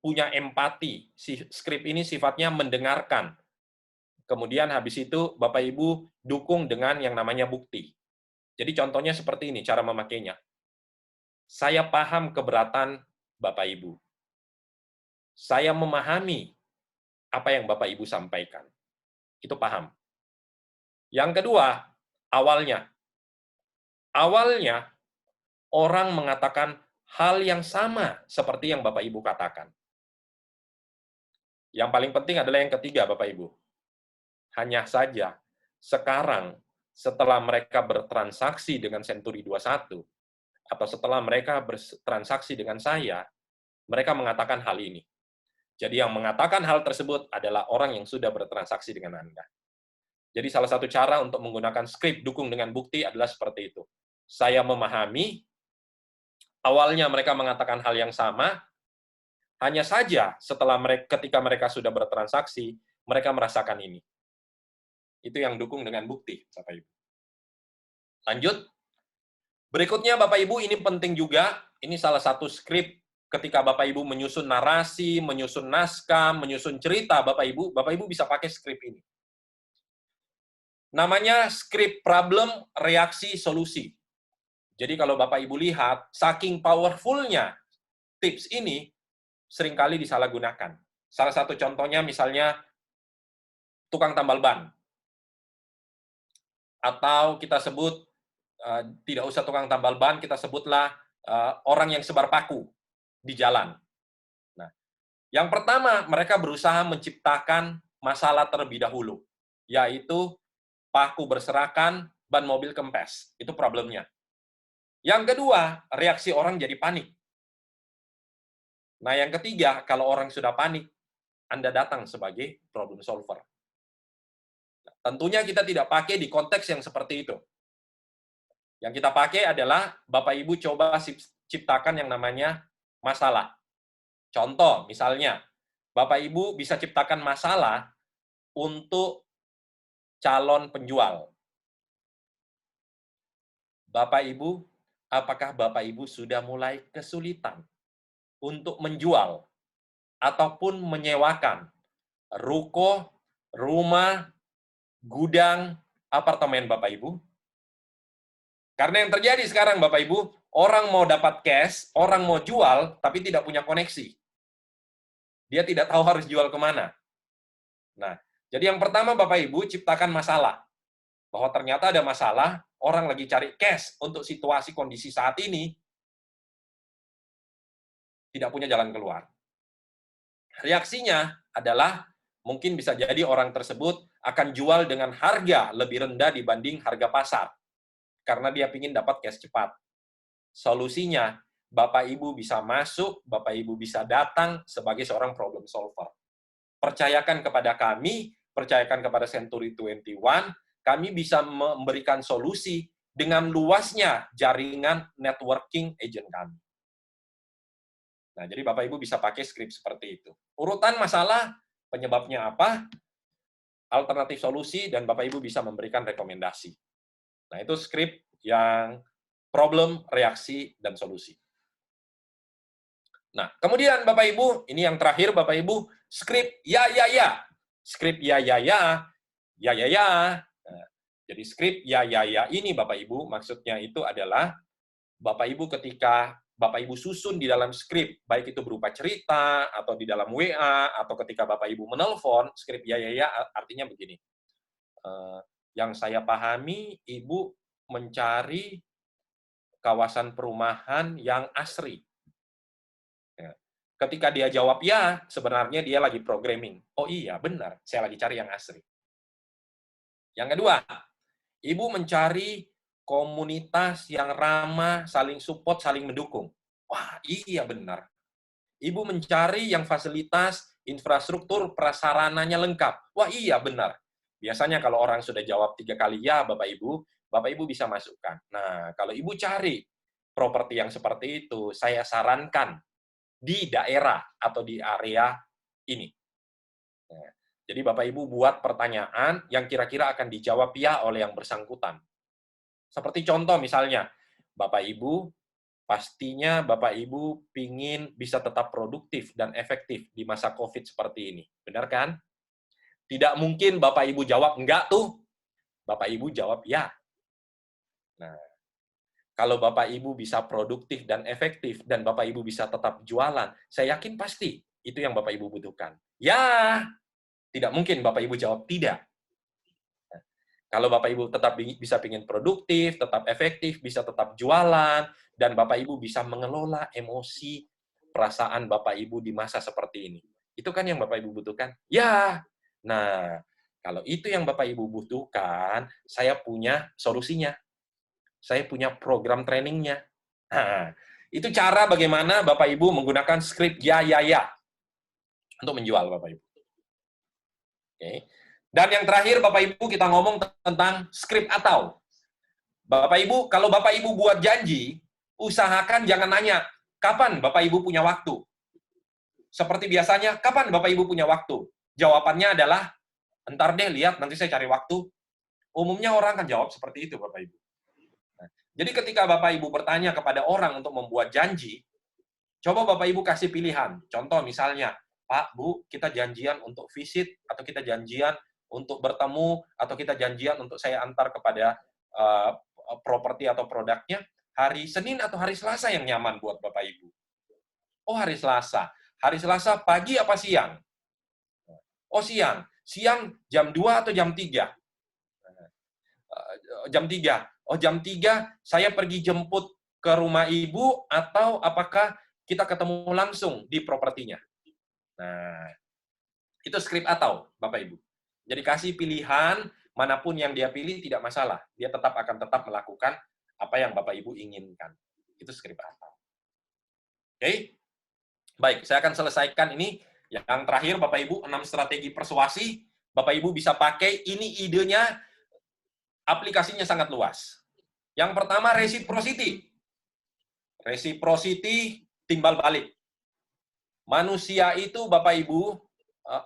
punya empati. Skrip ini sifatnya mendengarkan. Kemudian habis itu Bapak Ibu dukung dengan yang namanya bukti. Jadi contohnya seperti ini cara memakainya. Saya paham keberatan Bapak Ibu. Saya memahami apa yang Bapak Ibu sampaikan. Itu paham. Yang kedua, awalnya. Awalnya, orang mengatakan hal yang sama seperti yang Bapak Ibu katakan. Yang paling penting adalah yang ketiga, Bapak Ibu. Hanya saja, sekarang, setelah mereka bertransaksi dengan Century 21, atau setelah mereka bertransaksi dengan saya, mereka mengatakan hal ini. Jadi yang mengatakan hal tersebut adalah orang yang sudah bertransaksi dengan Anda. Jadi salah satu cara untuk menggunakan skrip dukung dengan bukti adalah seperti itu. Saya memahami, awalnya mereka mengatakan hal yang sama, hanya saja setelah ketika mereka sudah bertransaksi, mereka merasakan ini. Itu yang dukung dengan bukti, Bapak Ibu. Lanjut. Berikutnya, Bapak Ibu, ini penting juga. Ini salah satu skrip ketika Bapak Ibu menyusun narasi, menyusun naskah, menyusun cerita, Bapak Ibu bisa pakai skrip ini. Namanya skrip problem, reaksi, solusi. Jadi kalau Bapak Ibu lihat, saking powerful-nya tips ini, seringkali disalahgunakan. Salah satu contohnya misalnya, tukang tambal ban. Atau kita sebut, tidak usah tukang tambal ban, kita sebutlah orang yang sebar paku di jalan. Nah, yang pertama, mereka berusaha menciptakan masalah terlebih dahulu, yaitu paku berserakan, ban mobil kempes. Itu problemnya. Yang kedua, reaksi orang jadi panik. Nah, yang ketiga, kalau orang sudah panik, Anda datang sebagai problem solver. Nah, tentunya kita tidak pakai di konteks yang seperti itu. Yang kita pakai adalah, Bapak Ibu coba ciptakan yang namanya masalah. Contoh, misalnya, Bapak Ibu bisa ciptakan masalah untuk calon penjual. Bapak Ibu, apakah Bapak Ibu sudah mulai kesulitan untuk menjual ataupun menyewakan ruko, rumah, gudang, apartemen Bapak Ibu? Karena yang terjadi sekarang Bapak Ibu, orang mau dapat cash, orang mau jual, tapi tidak punya koneksi. Dia tidak tahu harus jual kemana. Nah, jadi yang pertama Bapak Ibu ciptakan masalah. Bahwa ternyata ada masalah, orang lagi cari cash untuk situasi kondisi saat ini, tidak punya jalan keluar. Reaksinya adalah, mungkin bisa jadi orang tersebut akan jual dengan harga lebih rendah dibanding harga pasar. Karena dia ingin dapat cash cepat. Solusinya, Bapak Ibu bisa masuk, Bapak Ibu bisa datang sebagai seorang problem solver. Percayakan kepada kami, percayakan kepada Century 21, kami bisa memberikan solusi dengan luasnya jaringan networking agent kami. Nah, jadi Bapak Ibu bisa pakai skrip seperti itu. Urutan masalah, penyebabnya apa, alternatif solusi, dan Bapak Ibu bisa memberikan rekomendasi. Nah, itu skrip yang problem, reaksi, dan solusi. Nah, kemudian Bapak Ibu, ini yang terakhir Bapak Ibu, skrip ya. Skrip ya. Nah, jadi skrip ya ini Bapak Ibu, maksudnya itu adalah Bapak Ibu ketika Bapak Ibu susun di dalam skrip, baik itu berupa cerita, atau di dalam WA, atau ketika Bapak Ibu menelpon, skrip ya artinya begini. Yang saya pahami, Ibu mencari kawasan perumahan yang asri. Ketika dia jawab ya, sebenarnya dia lagi programming. Oh iya, benar, saya lagi cari yang asri. Yang kedua, Ibu mencari komunitas yang ramah, saling support, saling mendukung. Wah, iya benar. Ibu mencari yang fasilitas, infrastruktur, prasarananya lengkap. Wah, iya benar. Biasanya kalau orang sudah jawab 3 kali ya, Bapak Ibu bisa masukkan. Nah, kalau Ibu cari properti yang seperti itu, saya sarankan di daerah atau di area ini. Nah, jadi Bapak Ibu buat pertanyaan yang kira-kira akan dijawab ya oleh yang bersangkutan. Seperti contoh misalnya, Bapak Ibu, pastinya Bapak Ibu pingin bisa tetap produktif dan efektif di masa COVID seperti ini. Benar kan? Tidak mungkin Bapak Ibu jawab enggak tuh. Bapak Ibu jawab ya. Nah, kalau Bapak Ibu bisa produktif dan efektif dan Bapak Ibu bisa tetap jualan, saya yakin pasti itu yang Bapak Ibu butuhkan. Ya, tidak mungkin Bapak Ibu jawab tidak. Nah, kalau Bapak Ibu tetap bisa pingin produktif, tetap efektif, bisa tetap jualan, dan Bapak Ibu bisa mengelola emosi, perasaan Bapak Ibu di masa seperti ini. Itu kan yang Bapak Ibu butuhkan? Ya. Nah, kalau itu yang Bapak Ibu butuhkan, saya punya solusinya. Saya punya program trainingnya. Nah, itu cara bagaimana Bapak Ibu menggunakan skrip ya untuk menjual Bapak Ibu. Oke. Dan yang terakhir Bapak Ibu kita ngomong tentang skrip atau. Bapak Ibu, kalau Bapak Ibu buat janji, usahakan jangan nanya, kapan Bapak Ibu punya waktu? Seperti biasanya, kapan Bapak Ibu punya waktu? Jawabannya adalah, entar deh lihat, nanti saya cari waktu. Umumnya orang akan jawab seperti itu Bapak Ibu. Jadi ketika Bapak Ibu bertanya kepada orang untuk membuat janji, coba Bapak Ibu kasih pilihan. Contoh misalnya, Pak, Bu, kita janjian untuk visit, atau kita janjian untuk bertemu, atau kita janjian untuk saya antar kepada properti atau produknya, hari Senin atau hari Selasa yang nyaman buat Bapak Ibu. Oh, hari Selasa. Hari Selasa pagi apa siang? Oh, siang. Siang jam 2 atau jam 3? Jam 3. Oh, jam 3 saya pergi jemput ke rumah ibu atau apakah kita ketemu langsung di propertinya? Nah, itu skrip atau, Bapak Ibu. Jadi kasih pilihan, manapun yang dia pilih tidak masalah. Dia akan tetap melakukan apa yang Bapak Ibu inginkan. Itu skrip atau. Oke? Baik, saya akan selesaikan ini. Yang terakhir, Bapak Ibu, 6 strategi persuasi. Bapak Ibu bisa pakai, ini idenya, aplikasinya sangat luas. Yang pertama, reciprocity. Reciprocity, timbal balik. Manusia itu, Bapak Ibu,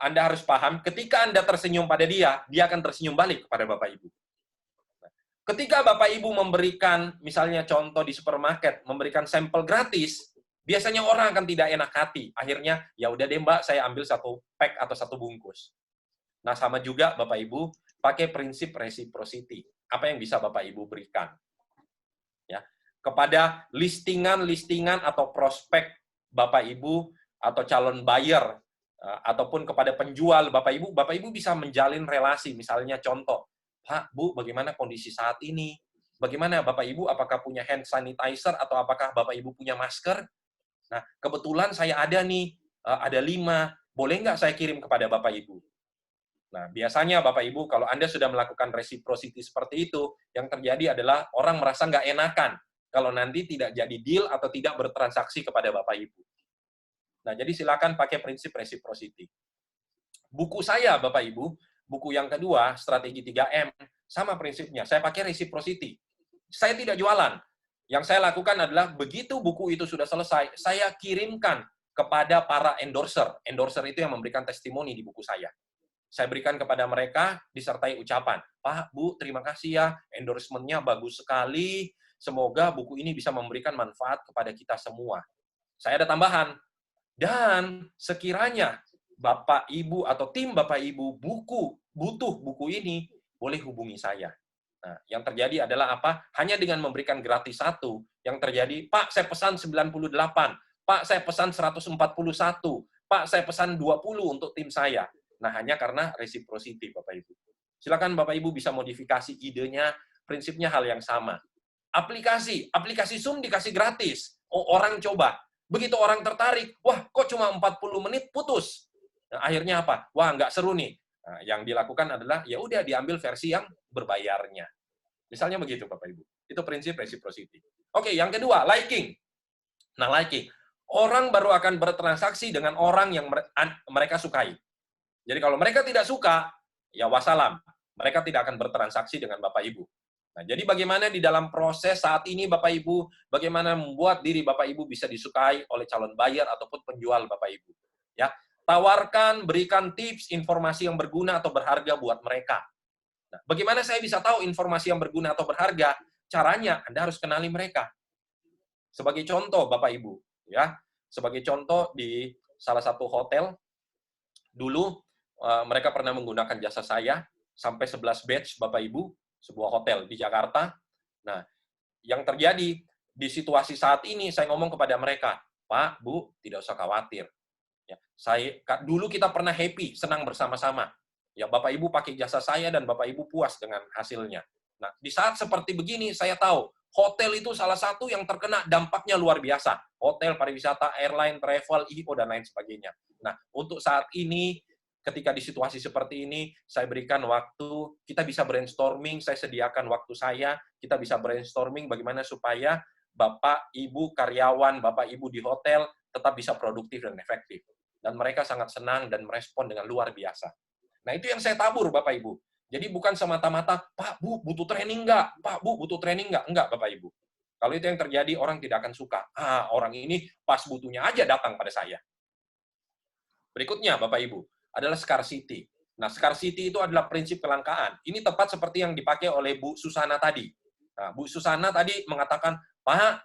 Anda harus paham, ketika Anda tersenyum pada dia akan tersenyum balik kepada Bapak Ibu. Ketika Bapak Ibu memberikan, misalnya contoh di supermarket, memberikan sampel gratis, biasanya orang akan tidak enak hati. Akhirnya, ya udah deh Mbak, saya ambil 1 pack atau 1 bungkus. Nah, sama juga Bapak Ibu, pakai prinsip reciprocity. Apa yang bisa Bapak Ibu berikan? Ya, kepada listingan atau prospek Bapak Ibu atau calon buyer ataupun kepada penjual Bapak Ibu bisa menjalin relasi. Misalnya contoh, Pak, Bu, bagaimana kondisi saat ini? Bagaimana Bapak Ibu, apakah punya hand sanitizer atau apakah Bapak Ibu punya masker? Nah, kebetulan saya ada nih, ada 5. Boleh nggak saya kirim kepada Bapak Ibu? Nah, biasanya Bapak Ibu, kalau Anda sudah melakukan reciprocity seperti itu, yang terjadi adalah orang merasa nggak enakan kalau nanti tidak jadi deal atau tidak bertransaksi kepada Bapak Ibu. Nah, jadi silakan pakai prinsip reciprocity. Buku saya, Bapak Ibu, buku yang kedua, strategi 3M, sama prinsipnya. Saya pakai reciprocity. Saya tidak jualan. Yang saya lakukan adalah, begitu buku itu sudah selesai, saya kirimkan kepada para endorser. Endorser itu yang memberikan testimoni di buku saya. Saya berikan kepada mereka disertai ucapan, Pak, Bu, terima kasih ya, endorsement-nya bagus sekali, semoga buku ini bisa memberikan manfaat kepada kita semua. Saya ada tambahan, dan sekiranya Bapak Ibu atau tim Bapak Ibu butuh buku ini, boleh hubungi saya. Nah, yang terjadi adalah apa? Hanya dengan memberikan gratis 1, yang terjadi, Pak, saya pesan 98, Pak, saya pesan 141, Pak, saya pesan 20 untuk tim saya. Nah, hanya karena reciprocity, Bapak Ibu. Silakan Bapak Ibu bisa modifikasi idenya, prinsipnya hal yang sama. Aplikasi Zoom dikasih gratis. Oh, orang coba. Begitu orang tertarik, wah, kok cuma 40 menit putus. Nah, akhirnya apa? Wah, nggak seru nih. Nah, yang dilakukan adalah, ya udah diambil versi yang berbayarnya. Misalnya begitu, Bapak Ibu. Itu prinsip reciprocity. Oke, yang kedua, liking. Nah, liking. Orang baru akan bertransaksi dengan orang yang mereka sukai. Jadi kalau mereka tidak suka, ya wassalam. Mereka tidak akan bertransaksi dengan Bapak Ibu. Nah, jadi bagaimana di dalam proses saat ini Bapak Ibu, bagaimana membuat diri Bapak Ibu bisa disukai oleh calon buyer ataupun penjual Bapak Ibu. Ya, tawarkan, berikan tips, informasi yang berguna atau berharga buat mereka. Nah, bagaimana saya bisa tahu informasi yang berguna atau berharga? Caranya Anda harus kenali mereka. Sebagai contoh Bapak Ibu, ya. Sebagai contoh di salah satu hotel dulu mereka pernah menggunakan jasa saya sampai 11 batch Bapak Ibu, sebuah hotel di Jakarta. Nah, yang terjadi di situasi saat ini saya ngomong kepada mereka, Pak, Bu, tidak usah khawatir. Ya, dulu kita pernah happy, senang bersama-sama. Ya, Bapak Ibu pakai jasa saya dan Bapak Ibu puas dengan hasilnya. Nah, di saat seperti begini saya tahu hotel itu salah satu yang terkena dampaknya luar biasa. Hotel, pariwisata, airline, travel, IO dan lain sebagainya. Nah, untuk saat ini ketika di situasi seperti ini, saya berikan waktu, kita bisa brainstorming, saya sediakan waktu saya, kita bisa brainstorming bagaimana supaya Bapak, Ibu, karyawan, Bapak, Ibu di hotel tetap bisa produktif dan efektif. Dan mereka sangat senang dan merespon dengan luar biasa. Nah, itu yang saya tabur, Bapak, Ibu. Jadi bukan semata-mata, Pak, Bu, butuh training nggak? Pak, Bu, butuh training nggak? Enggak, Bapak, Ibu. Kalau itu yang terjadi, orang tidak akan suka. Orang ini pas butuhnya aja datang pada saya. Berikutnya, Bapak, Ibu, adalah scarcity. Nah, scarcity itu adalah prinsip kelangkaan. Ini tepat seperti yang dipakai oleh Bu Susana tadi. Nah, Bu Susana tadi mengatakan, Pak,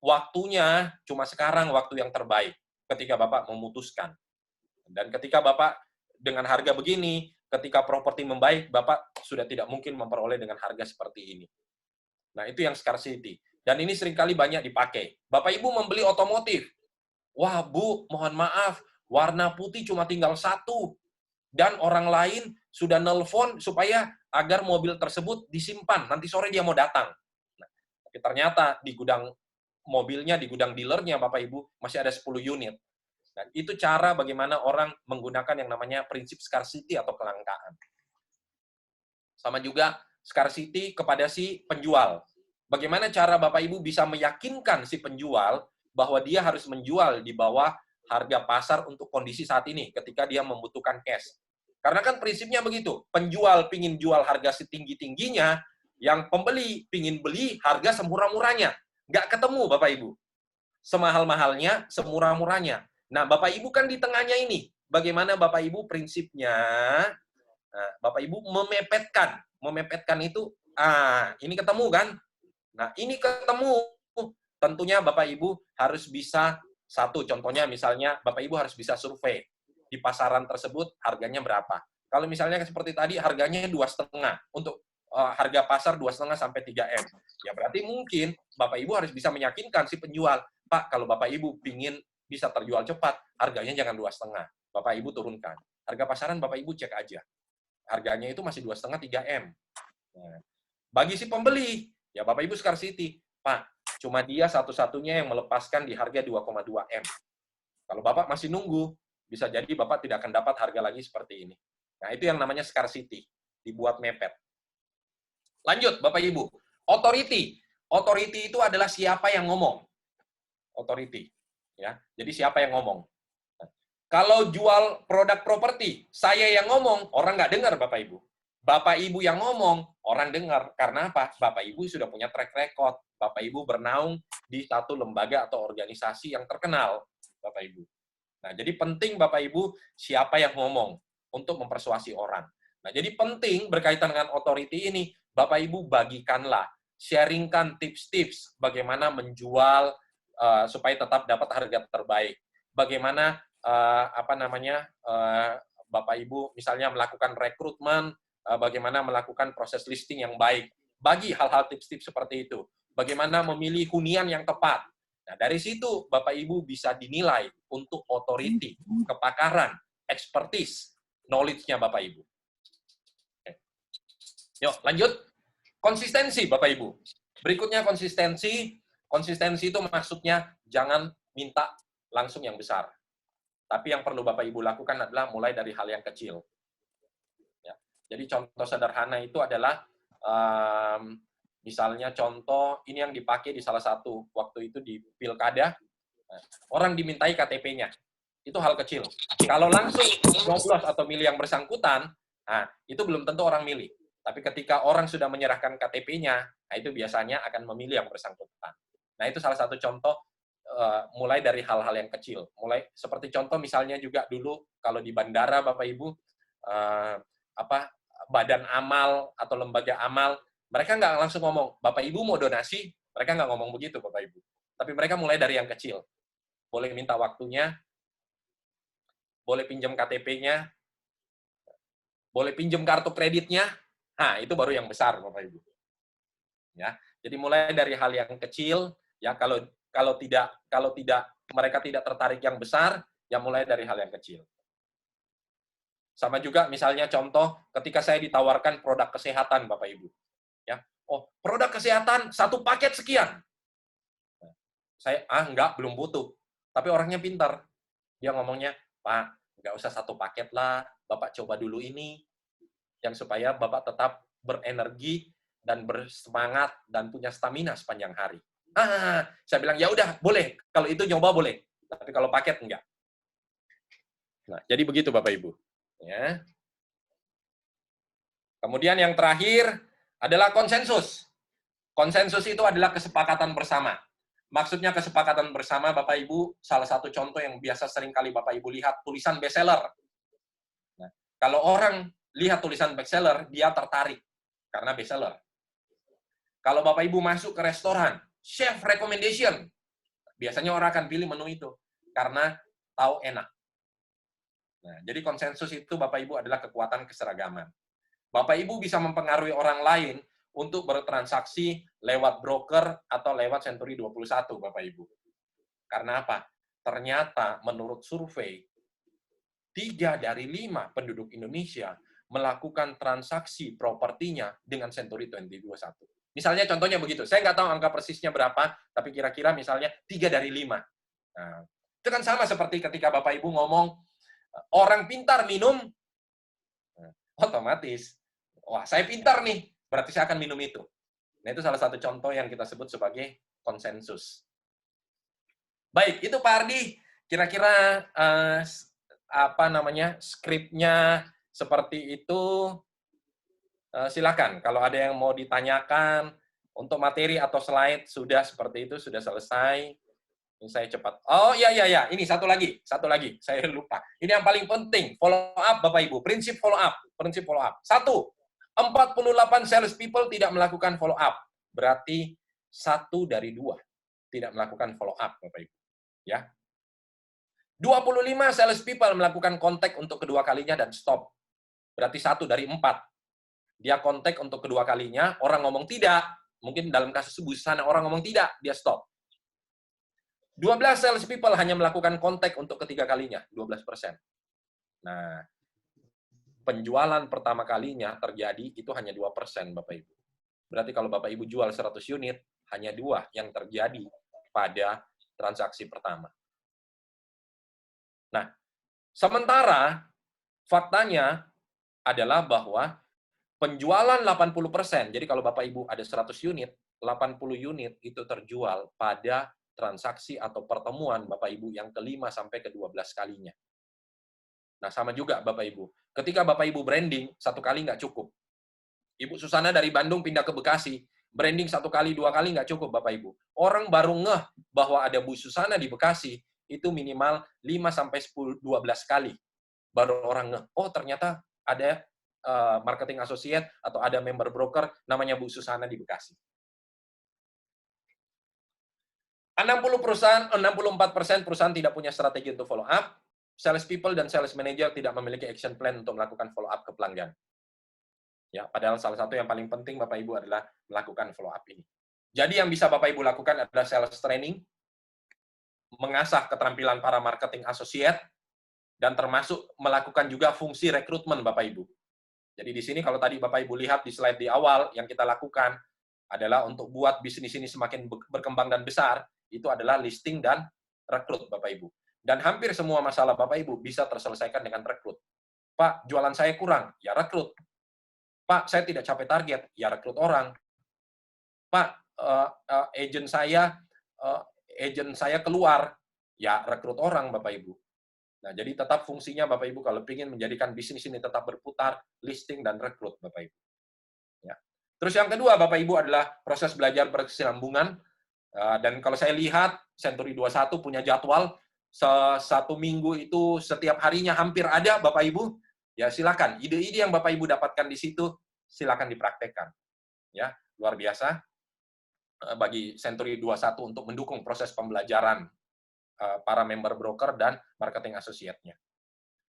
waktunya cuma sekarang waktu yang terbaik ketika Bapak memutuskan. Dan ketika Bapak dengan harga begini, ketika properti membaik, Bapak sudah tidak mungkin memperoleh dengan harga seperti ini. Nah, itu yang scarcity. Dan ini seringkali banyak dipakai. Bapak Ibu membeli otomotif. Wah, Bu, mohon maaf, warna putih cuma tinggal satu. Dan orang lain sudah nelpon supaya agar mobil tersebut disimpan. Nanti sore dia mau datang. Nah, tapi ternyata di gudang mobilnya, di gudang dealernya, Bapak Ibu, masih ada 10 unit. Dan itu cara bagaimana orang menggunakan yang namanya prinsip scarcity atau kelangkaan. Sama juga scarcity kepada si penjual. Bagaimana cara Bapak Ibu bisa meyakinkan si penjual bahwa dia harus menjual di bawah harga pasar untuk kondisi saat ini ketika dia membutuhkan cash. Karena kan prinsipnya begitu, penjual pingin jual harga setinggi-tingginya, yang pembeli pingin beli harga semurah-murahnya. Nggak ketemu, Bapak Ibu. Semahal-mahalnya, semurah-murahnya. Nah, Bapak Ibu kan di tengahnya ini. Bagaimana Bapak Ibu prinsipnya? Nah, Bapak Ibu memepetkan. Memepetkan itu, ini ketemu kan? Nah, ini ketemu. Tentunya Bapak Ibu harus bisa, satu contohnya misalnya, Bapak Ibu harus bisa survei. Di pasaran tersebut harganya berapa. Kalau misalnya seperti tadi, harganya 2,5. Untuk harga pasar 2,5 sampai 3M. Ya berarti mungkin Bapak Ibu harus bisa meyakinkan si penjual, Pak, kalau Bapak Ibu pingin bisa terjual cepat, harganya jangan 2,5. Bapak Ibu turunkan. Harga pasaran Bapak Ibu cek aja. Harganya itu masih 2,5 3M. Nah, bagi si pembeli, ya Bapak Ibu scarcity, Pak, cuma dia satu-satunya yang melepaskan di harga 2,2M. Kalau Bapak masih nunggu, bisa jadi Bapak tidak akan dapat harga lagi seperti ini. Nah, itu yang namanya scarcity, dibuat mepet. Lanjut, Bapak Ibu. Authority. Authority itu adalah siapa yang ngomong. Authority. Ya, jadi siapa yang ngomong. Nah, kalau jual produk properti, saya yang ngomong, orang nggak dengar, Bapak Ibu. Bapak Ibu yang ngomong, orang dengar. Karena apa? Bapak Ibu sudah punya track record. Bapak Ibu bernaung di satu lembaga atau organisasi yang terkenal, Bapak Ibu. Nah, jadi penting Bapak Ibu siapa yang ngomong untuk mempersuasi orang. Nah, jadi penting berkaitan dengan authority ini, Bapak Ibu bagikanlah, sharingkan tips-tips bagaimana menjual supaya tetap dapat harga terbaik. Bagaimana Bapak Ibu misalnya melakukan rekrutmen, bagaimana melakukan proses listing yang baik. Bagi hal-hal tips-tips seperti itu. Bagaimana memilih hunian yang tepat. Nah, dari situ Bapak Ibu bisa dinilai untuk authority, kepakaran, expertise, knowledge-nya Bapak Ibu. Oke. Yuk, lanjut. Konsistensi Bapak Ibu. Berikutnya konsistensi. Konsistensi itu maksudnya jangan minta langsung yang besar. Tapi yang perlu Bapak Ibu lakukan adalah mulai dari hal yang kecil. Ya. Jadi contoh sederhana itu adalah misalnya contoh ini yang dipakai di salah satu waktu itu di pilkada, orang dimintai KTP-nya. Itu hal kecil. Kalau langsung nyoblos atau milih yang bersangkutan, nah, itu belum tentu orang milih. Tapi ketika orang sudah menyerahkan KTP-nya, nah itu biasanya akan memilih yang bersangkutan. Nah, itu salah satu contoh mulai dari hal-hal yang kecil. Mulai seperti contoh misalnya juga dulu kalau di bandara Bapak Ibu badan amal atau lembaga amal, mereka nggak langsung ngomong, Bapak Ibu mau donasi, mereka nggak ngomong begitu Bapak Ibu. Tapi mereka mulai dari yang kecil. Boleh minta waktunya, boleh pinjam KTP-nya, boleh pinjam kartu kreditnya, nah itu baru yang besar Bapak Ibu. Ya, jadi mulai dari hal yang kecil, ya kalau tidak mereka tidak tertarik yang besar, ya mulai dari hal yang kecil. Sama juga misalnya contoh ketika saya ditawarkan produk kesehatan Bapak Ibu. Ya. Oh, produk kesehatan satu paket sekian. Saya enggak, belum butuh. Tapi orangnya pintar. Dia ngomongnya, "Pak, enggak usah satu paket lah. Bapak coba dulu ini yang supaya Bapak tetap berenergi dan bersemangat dan punya stamina sepanjang hari." Saya bilang, "Ya udah, boleh. Kalau itu nyoba boleh. Tapi kalau paket enggak." Nah, jadi begitu Bapak Ibu. Ya. Kemudian yang terakhir adalah konsensus. Konsensus itu adalah kesepakatan bersama. Maksudnya kesepakatan bersama Bapak Ibu, salah satu contoh yang biasa sering kali Bapak Ibu lihat, tulisan bestseller. Nah, kalau orang lihat tulisan bestseller, dia tertarik karena bestseller. Kalau Bapak Ibu masuk ke restoran, chef recommendation, biasanya orang akan pilih menu itu karena tahu enak. Nah, jadi konsensus itu Bapak Ibu adalah kekuatan keseragaman. Bapak Ibu bisa mempengaruhi orang lain untuk bertransaksi lewat broker atau lewat Century 21, Bapak Ibu. Karena apa? Ternyata menurut survei, 3 dari 5 penduduk Indonesia melakukan transaksi propertinya dengan Century 21. Misalnya contohnya begitu, saya nggak tahu angka persisnya berapa, tapi kira-kira misalnya 3 dari 5. Nah, itu kan sama seperti ketika Bapak Ibu ngomong, orang pintar minum, otomatis, wah saya pintar nih, berarti saya akan minum itu. Nah itu salah satu contoh yang kita sebut sebagai konsensus. Baik, itu Pak Ardi, kira-kira skripnya seperti itu. Silakan, kalau ada yang mau ditanyakan, untuk materi atau slide sudah seperti itu, sudah selesai. Ini saya cepat. Oh, iya. Ini satu lagi. Saya lupa. Ini yang paling penting. Follow up, Bapak Ibu. Prinsip follow up. 1. 48 sales people tidak melakukan follow up. Berarti 1 dari 2 tidak melakukan follow up, Bapak Ibu. Ya. 25 sales people melakukan kontak untuk kedua kalinya dan stop. Berarti 1 dari 4. Dia kontak untuk kedua kalinya, orang ngomong tidak. Mungkin dalam kasus busana orang ngomong tidak, dia stop. 12 sales people hanya melakukan kontak untuk ketiga kalinya, 12%. Nah, penjualan pertama kalinya terjadi itu hanya 2%, Bapak Ibu. Berarti kalau Bapak Ibu jual 100 unit, hanya 2 yang terjadi pada transaksi pertama. Nah, sementara faktanya adalah bahwa penjualan 80%, jadi kalau Bapak Ibu ada 100 unit, 80 unit itu terjual pada transaksi atau pertemuan Bapak Ibu yang ke-5 sampai ke-12 kalinya. Nah, sama juga Bapak Ibu. Ketika Bapak Ibu branding, 1 kali nggak cukup. Ibu Susana dari Bandung pindah ke Bekasi, branding 1 kali, 2 kali nggak cukup Bapak Ibu. Orang baru ngeh bahwa ada Bu Susana di Bekasi, itu minimal 5 sampai 10, 12 kali. Baru orang ngeh, oh ternyata ada marketing associate atau ada member broker namanya Bu Susana di Bekasi. 64% perusahaan tidak punya strategi untuk follow up. Sales people dan sales manager tidak memiliki action plan untuk melakukan follow up ke pelanggan. Ya, padahal salah satu yang paling penting Bapak Ibu adalah melakukan follow up ini. Jadi yang bisa Bapak Ibu lakukan adalah sales training, mengasah keterampilan para marketing associate, dan termasuk melakukan juga fungsi rekrutmen Bapak Ibu. Jadi di sini kalau tadi Bapak Ibu lihat di slide di awal, yang kita lakukan adalah untuk buat bisnis ini semakin berkembang dan besar, itu adalah listing dan rekrut Bapak Ibu. Dan hampir semua masalah Bapak Ibu bisa terselesaikan dengan rekrut. Pak, jualan saya kurang, ya rekrut. Pak, saya tidak capai target, ya rekrut orang. Pak, agent saya keluar, ya rekrut orang Bapak Ibu. Nah, jadi tetap fungsinya Bapak Ibu kalau ingin menjadikan bisnis ini tetap berputar, listing dan rekrut Bapak Ibu. Terus yang kedua, Bapak Ibu, adalah proses belajar berkesinambungan. Dan kalau saya lihat, Century 21 punya jadwal, satu minggu itu setiap harinya hampir ada, Bapak Ibu. Ya, silakan. Ide-ide yang Bapak Ibu dapatkan di situ, silakan dipraktekkan. Ya, luar biasa bagi Century 21 untuk mendukung proses pembelajaran para member broker dan marketing associate-nya.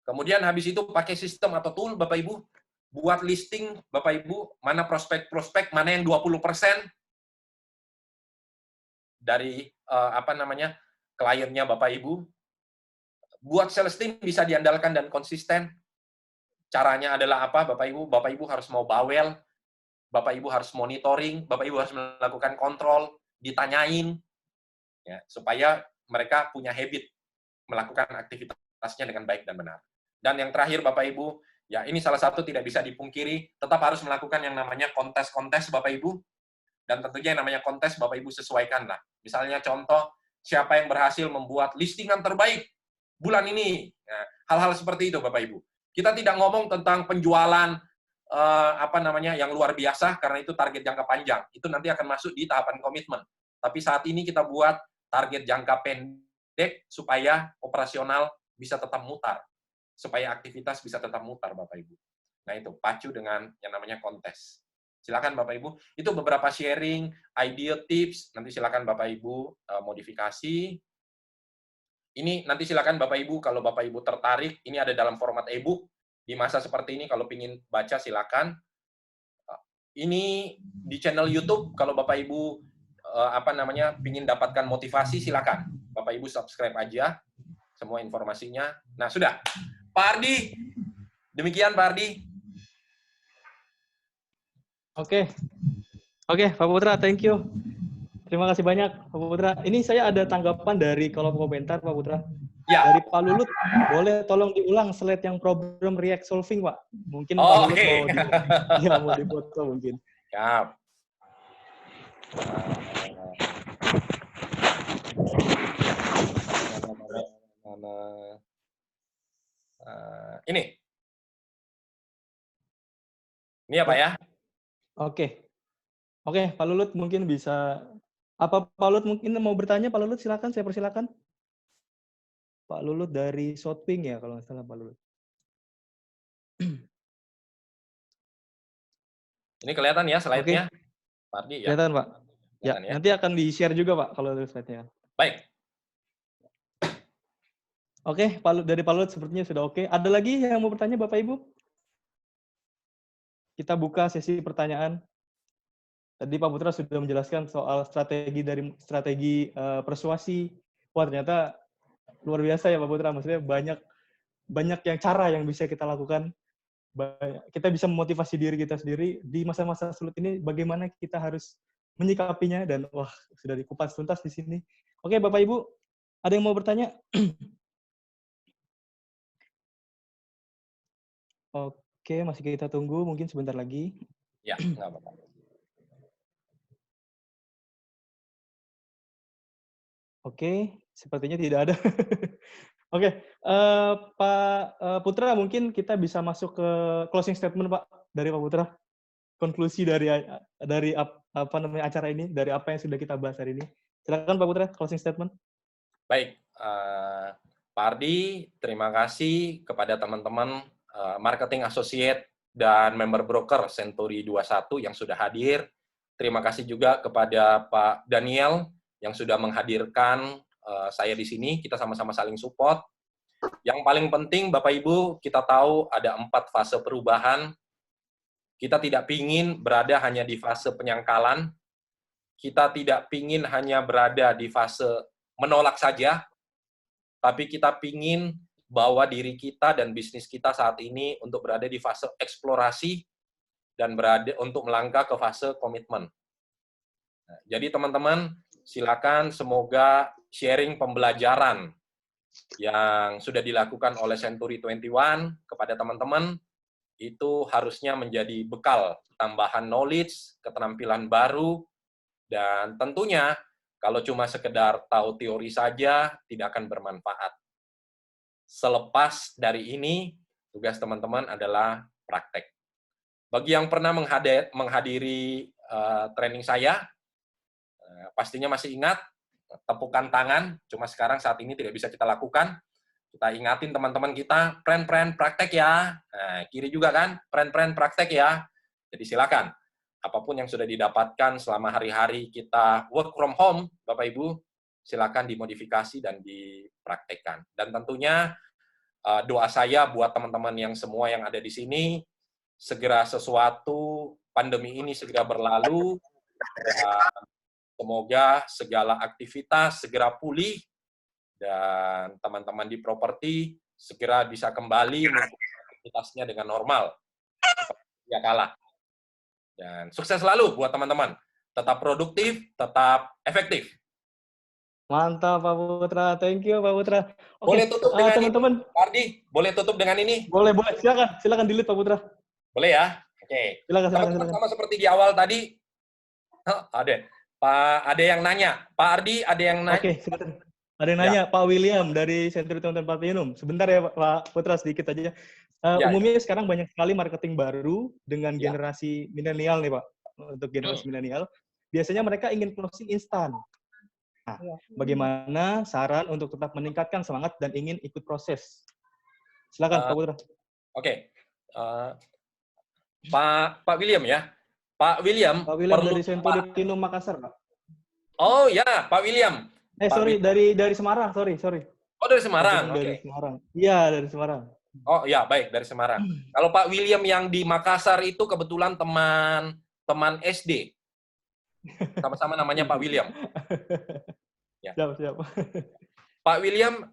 Kemudian habis itu pakai sistem atau tool, Bapak Ibu, buat listing, Bapak Ibu, mana prospek-prospek, mana yang 20% dari kliennya Bapak Ibu. Buat sales team bisa diandalkan dan konsisten. Caranya adalah apa, Bapak Ibu? Bapak Ibu harus mau bawel, Bapak Ibu harus monitoring, Bapak Ibu harus melakukan kontrol, ditanyain, ya, supaya mereka punya habit melakukan aktivitasnya dengan baik dan benar. Dan yang terakhir, Bapak Ibu, ya ini salah satu tidak bisa dipungkiri, tetap harus melakukan yang namanya kontes-kontes, Bapak Ibu. Dan tentunya yang namanya kontes, Bapak Ibu sesuaikanlah. Misalnya contoh, siapa yang berhasil membuat listingan terbaik bulan ini. Nah, hal-hal seperti itu, Bapak Ibu. Kita tidak ngomong tentang penjualan yang luar biasa, karena itu target jangka panjang. Itu nanti akan masuk di tahapan komitmen. Tapi saat ini kita buat target jangka pendek supaya operasional bisa tetap mutar. Supaya aktivitas bisa tetap mutar, Bapak Ibu. Nah, itu pacu dengan yang namanya kontes. Silakan Bapak Ibu. Itu beberapa sharing, idea, tips. Nanti silakan Bapak Ibu modifikasi. Ini nanti silakan Bapak Ibu, kalau Bapak Ibu tertarik, ini ada dalam format e-book. Di masa seperti ini, kalau ingin baca, silakan. Ini di channel YouTube, kalau Bapak Ibu ingin dapatkan motivasi, silakan. Bapak Ibu subscribe aja, semua informasinya. Nah, sudah. Pak Ardi, demikian Pak Ardi. Oke, Pak Putra, thank you. Terima kasih banyak, Pak Putra. Ini saya ada tanggapan dari kolom komentar, Pak Putra. Ya. Dari Pak Lulut, boleh tolong diulang slide yang problem react solving, Pak. Mungkin Pak Lulut mau dipoto mungkin. Siap. Ini ya Pak ya. Oke, Pak Lulut mungkin bisa. Apa Pak Lulut mungkin mau bertanya? Pak Lulut silakan, saya persilakan. Pak Lulut dari Southwing ya, kalau nggak salah Pak Lulut. Ini kelihatan ya slide-nya, Pak Ardi ya? Kelihatan Pak. Ya, nanti akan di-share juga Pak kalau slide-nya. Baik. Oke, dari Pak Lulut sepertinya sudah oke. Ada lagi yang mau bertanya Bapak Ibu? Kita buka sesi pertanyaan. Tadi Pak Putra sudah menjelaskan soal strategi persuasi. Wah, ternyata luar biasa ya Pak Putra. Maksudnya banyak yang cara yang bisa kita lakukan. Kita bisa memotivasi diri kita sendiri di masa-masa sulit ini. Bagaimana kita harus menyikapinya, dan wah, sudah dikupas tuntas di sini. Oke, Bapak Ibu, ada yang mau bertanya? Oke, masih kita tunggu, mungkin sebentar lagi. Ya, nggak apa-apa. Oke, sepertinya tidak ada. Oke, Pak Putra, mungkin kita bisa masuk ke closing statement, Pak, dari Pak Putra. Konklusi dari acara ini, dari apa yang sudah kita bahas hari ini. Silakan Pak Putra, closing statement. Baik, Pak Ardi, terima kasih kepada teman-teman marketing associate dan member broker Century 21 yang sudah hadir. Terima kasih juga kepada Pak Daniel yang sudah menghadirkan saya di sini. Kita sama-sama saling support. Yang paling penting, Bapak Ibu, kita tahu ada 4 fase perubahan. Kita tidak pingin berada hanya di fase penyangkalan. Kita tidak pingin hanya berada di fase menolak saja, tapi kita pingin bawa diri kita dan bisnis kita saat ini untuk berada di fase eksplorasi dan berada untuk melangkah ke fase komitmen. Nah, jadi teman-teman, silakan semoga sharing pembelajaran yang sudah dilakukan oleh Century 21 kepada teman-teman itu harusnya menjadi bekal tambahan knowledge, keterampilan baru, dan tentunya kalau cuma sekedar tahu teori saja tidak akan bermanfaat. Selepas dari ini, tugas teman-teman adalah praktek. Bagi yang pernah menghadiri training saya, pastinya masih ingat tepukan tangan, cuma sekarang saat ini tidak bisa kita lakukan. Kita ingatin teman-teman kita, pren-pren praktek ya. Nah, kiri juga kan, pren-pren praktek ya. Jadi silakan, apapun yang sudah didapatkan selama hari-hari kita work from home, Bapak Ibu, silakan dimodifikasi dan dipraktekkan. Dan tentunya doa saya buat teman-teman yang semua yang ada di sini, segera sesuatu, pandemi ini segera berlalu, dan semoga segala aktivitas segera pulih, dan teman-teman di properti segera bisa kembali melakukan aktivitasnya dengan normal. Ya kalah. Dan sukses selalu buat teman-teman. Tetap produktif, tetap efektif. Mantap Pak Putra, thank you Pak Putra. Oke, Boleh tutup dengan teman-teman. ini, Pak Ardi, boleh tutup dengan ini? Boleh, silakan delete Pak Putra. Boleh ya? Oke. Teman-teman sama seperti di awal tadi, ada yang nanya. Pak Ardi, ada yang nanya. Oke, silakan. Ada yang nanya, Pak William dari Sentri Tonton Platinum. Sebentar ya Pak Putra, sedikit aja. Umumnya sekarang banyak sekali marketing baru dengan generasi milenial nih Pak. Untuk generasi milenial, biasanya mereka ingin closing instan. Nah, bagaimana saran untuk tetap meningkatkan semangat dan ingin ikut proses? Silakan Pak Putra. Oke. Pak William ya. Pak William dari Sentri Platinum Makassar, Pak. Oh ya, Pak William. Dari Semarang, sorry. Oh, dari Semarang. Oke. Dari Semarang. Iya, dari Semarang. Oh, ya, baik, dari Semarang. Kalau Pak William yang di Makassar itu kebetulan teman SD. Sama-sama namanya Pak William. Ya. Siap. Pak William,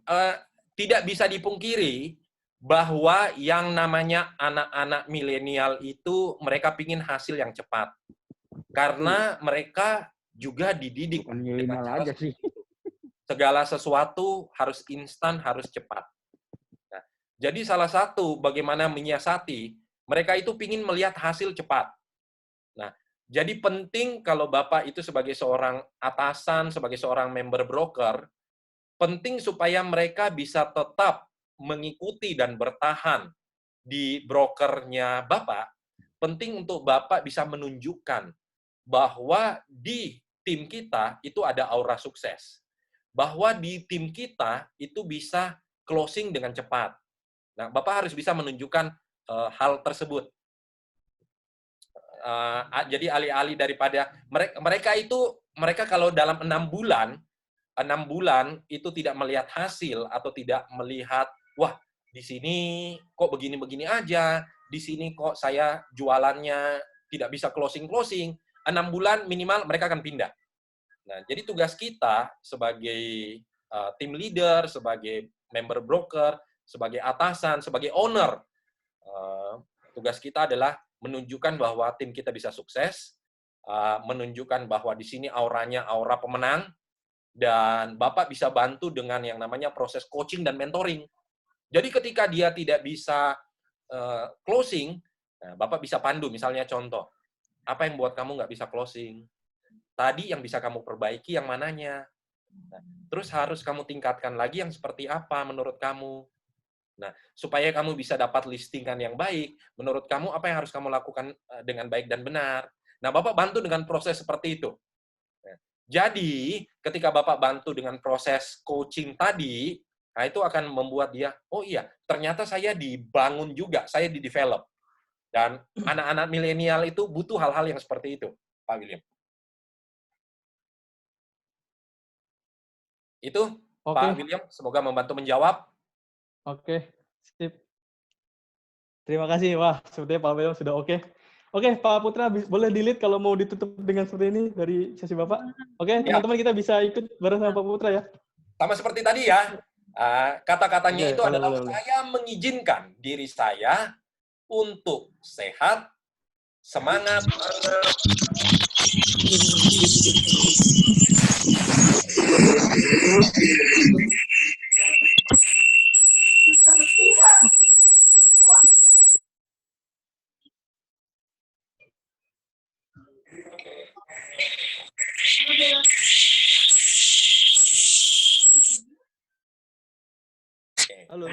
tidak bisa dipungkiri bahwa yang namanya anak-anak milenial itu mereka pingin hasil yang cepat. Karena mereka juga dididik dengan cara sih. Segala sesuatu harus instan, harus cepat. Nah, jadi salah satu bagaimana menyiasati, mereka itu pingin melihat hasil cepat. Nah, jadi penting kalau Bapak itu sebagai seorang atasan, sebagai seorang member broker, penting supaya mereka bisa tetap mengikuti dan bertahan di brokernya Bapak. Penting untuk Bapak bisa menunjukkan bahwa di tim kita itu ada aura sukses. Bahwa di tim kita itu bisa closing dengan cepat. Nah, Bapak harus bisa menunjukkan hal tersebut. Jadi alih-alih daripada mereka kalau dalam 6 bulan itu tidak melihat hasil atau tidak melihat, wah di sini kok begini-begini aja, di sini kok saya jualannya tidak bisa closing, 6 bulan minimal mereka akan pindah. Nah, jadi tugas kita sebagai team leader, sebagai member broker, sebagai atasan, sebagai owner, tugas kita adalah menunjukkan bahwa tim kita bisa sukses, menunjukkan bahwa di sini auranya aura pemenang, dan Bapak bisa bantu dengan yang namanya proses coaching dan mentoring. Jadi ketika dia tidak bisa closing, Bapak bisa pandu, misalnya contoh, apa yang buat kamu nggak bisa closing? Tadi yang bisa kamu perbaiki yang mananya? Nah, terus harus kamu tingkatkan lagi yang seperti apa menurut kamu? Nah, supaya kamu bisa dapat listingan yang baik, menurut kamu apa yang harus kamu lakukan dengan baik dan benar? Nah, Bapak bantu dengan proses seperti itu. Nah, jadi, ketika Bapak bantu dengan proses coaching tadi, nah itu akan membuat dia, oh iya, ternyata saya dibangun juga, saya di-develop. Dan anak-anak milenial itu butuh hal-hal yang seperti itu, Pak William. Itu, Pak William, semoga membantu menjawab. Oke, sip. Terima kasih. Wah, sepertinya Pak William sudah oke. Oke, Pak Putra, boleh delete kalau mau ditutup dengan seperti ini dari sesi Bapak. Oke, teman-teman kita bisa ikut bareng sama Pak Putra ya. Sama seperti tadi ya, kata-katanya itu adalah saya mengizinkan diri saya untuk sehat, semangat, Halo.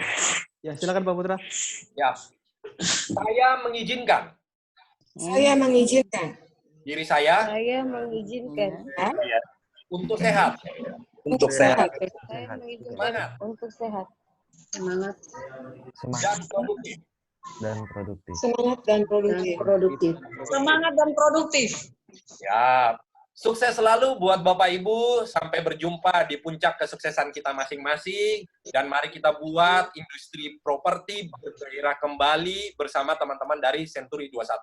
Ya, silakan Pak Putra. Ya. Saya mengizinkan Saya mengizinkan. Diri saya Saya mengizinkan. untuk sehat. Untuk sehat. Saya mengizinkan Semangat. untuk sehat. Semangat. Dan produktif. Dan produktif. Semangat dan produktif. Semangat dan produktif. Siap. Sukses selalu buat Bapak Ibu. Sampai berjumpa di puncak kesuksesan kita masing-masing. Dan mari kita buat industri properti bergairah kembali bersama teman-teman dari Century 21.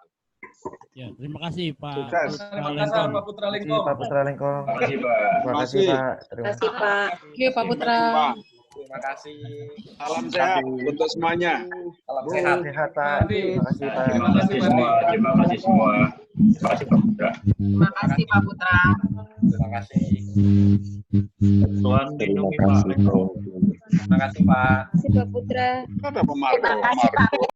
Ya, terima kasih Pak. Sukses. Terima kasih Pak Putra Lengkong. Pak Putra Lengkong. Terima kasih, Pak. Terima kasih Pak. Terima kasih. Pak. Yuk Pak Putra. Terima kasih. Salam sehat untuk semuanya. Salam sehat. Sehat Pak. Terima kasih Pak. Terima kasih semua. Terima kasih semua. Terima kasih Pak Putra. Terima kasih Pak Putra. Terima kasih. Tuhan lindungi Pak. Terima kasih Pak. Terima kasih Pak Putra. Ada pemakai. Terima kasih Pak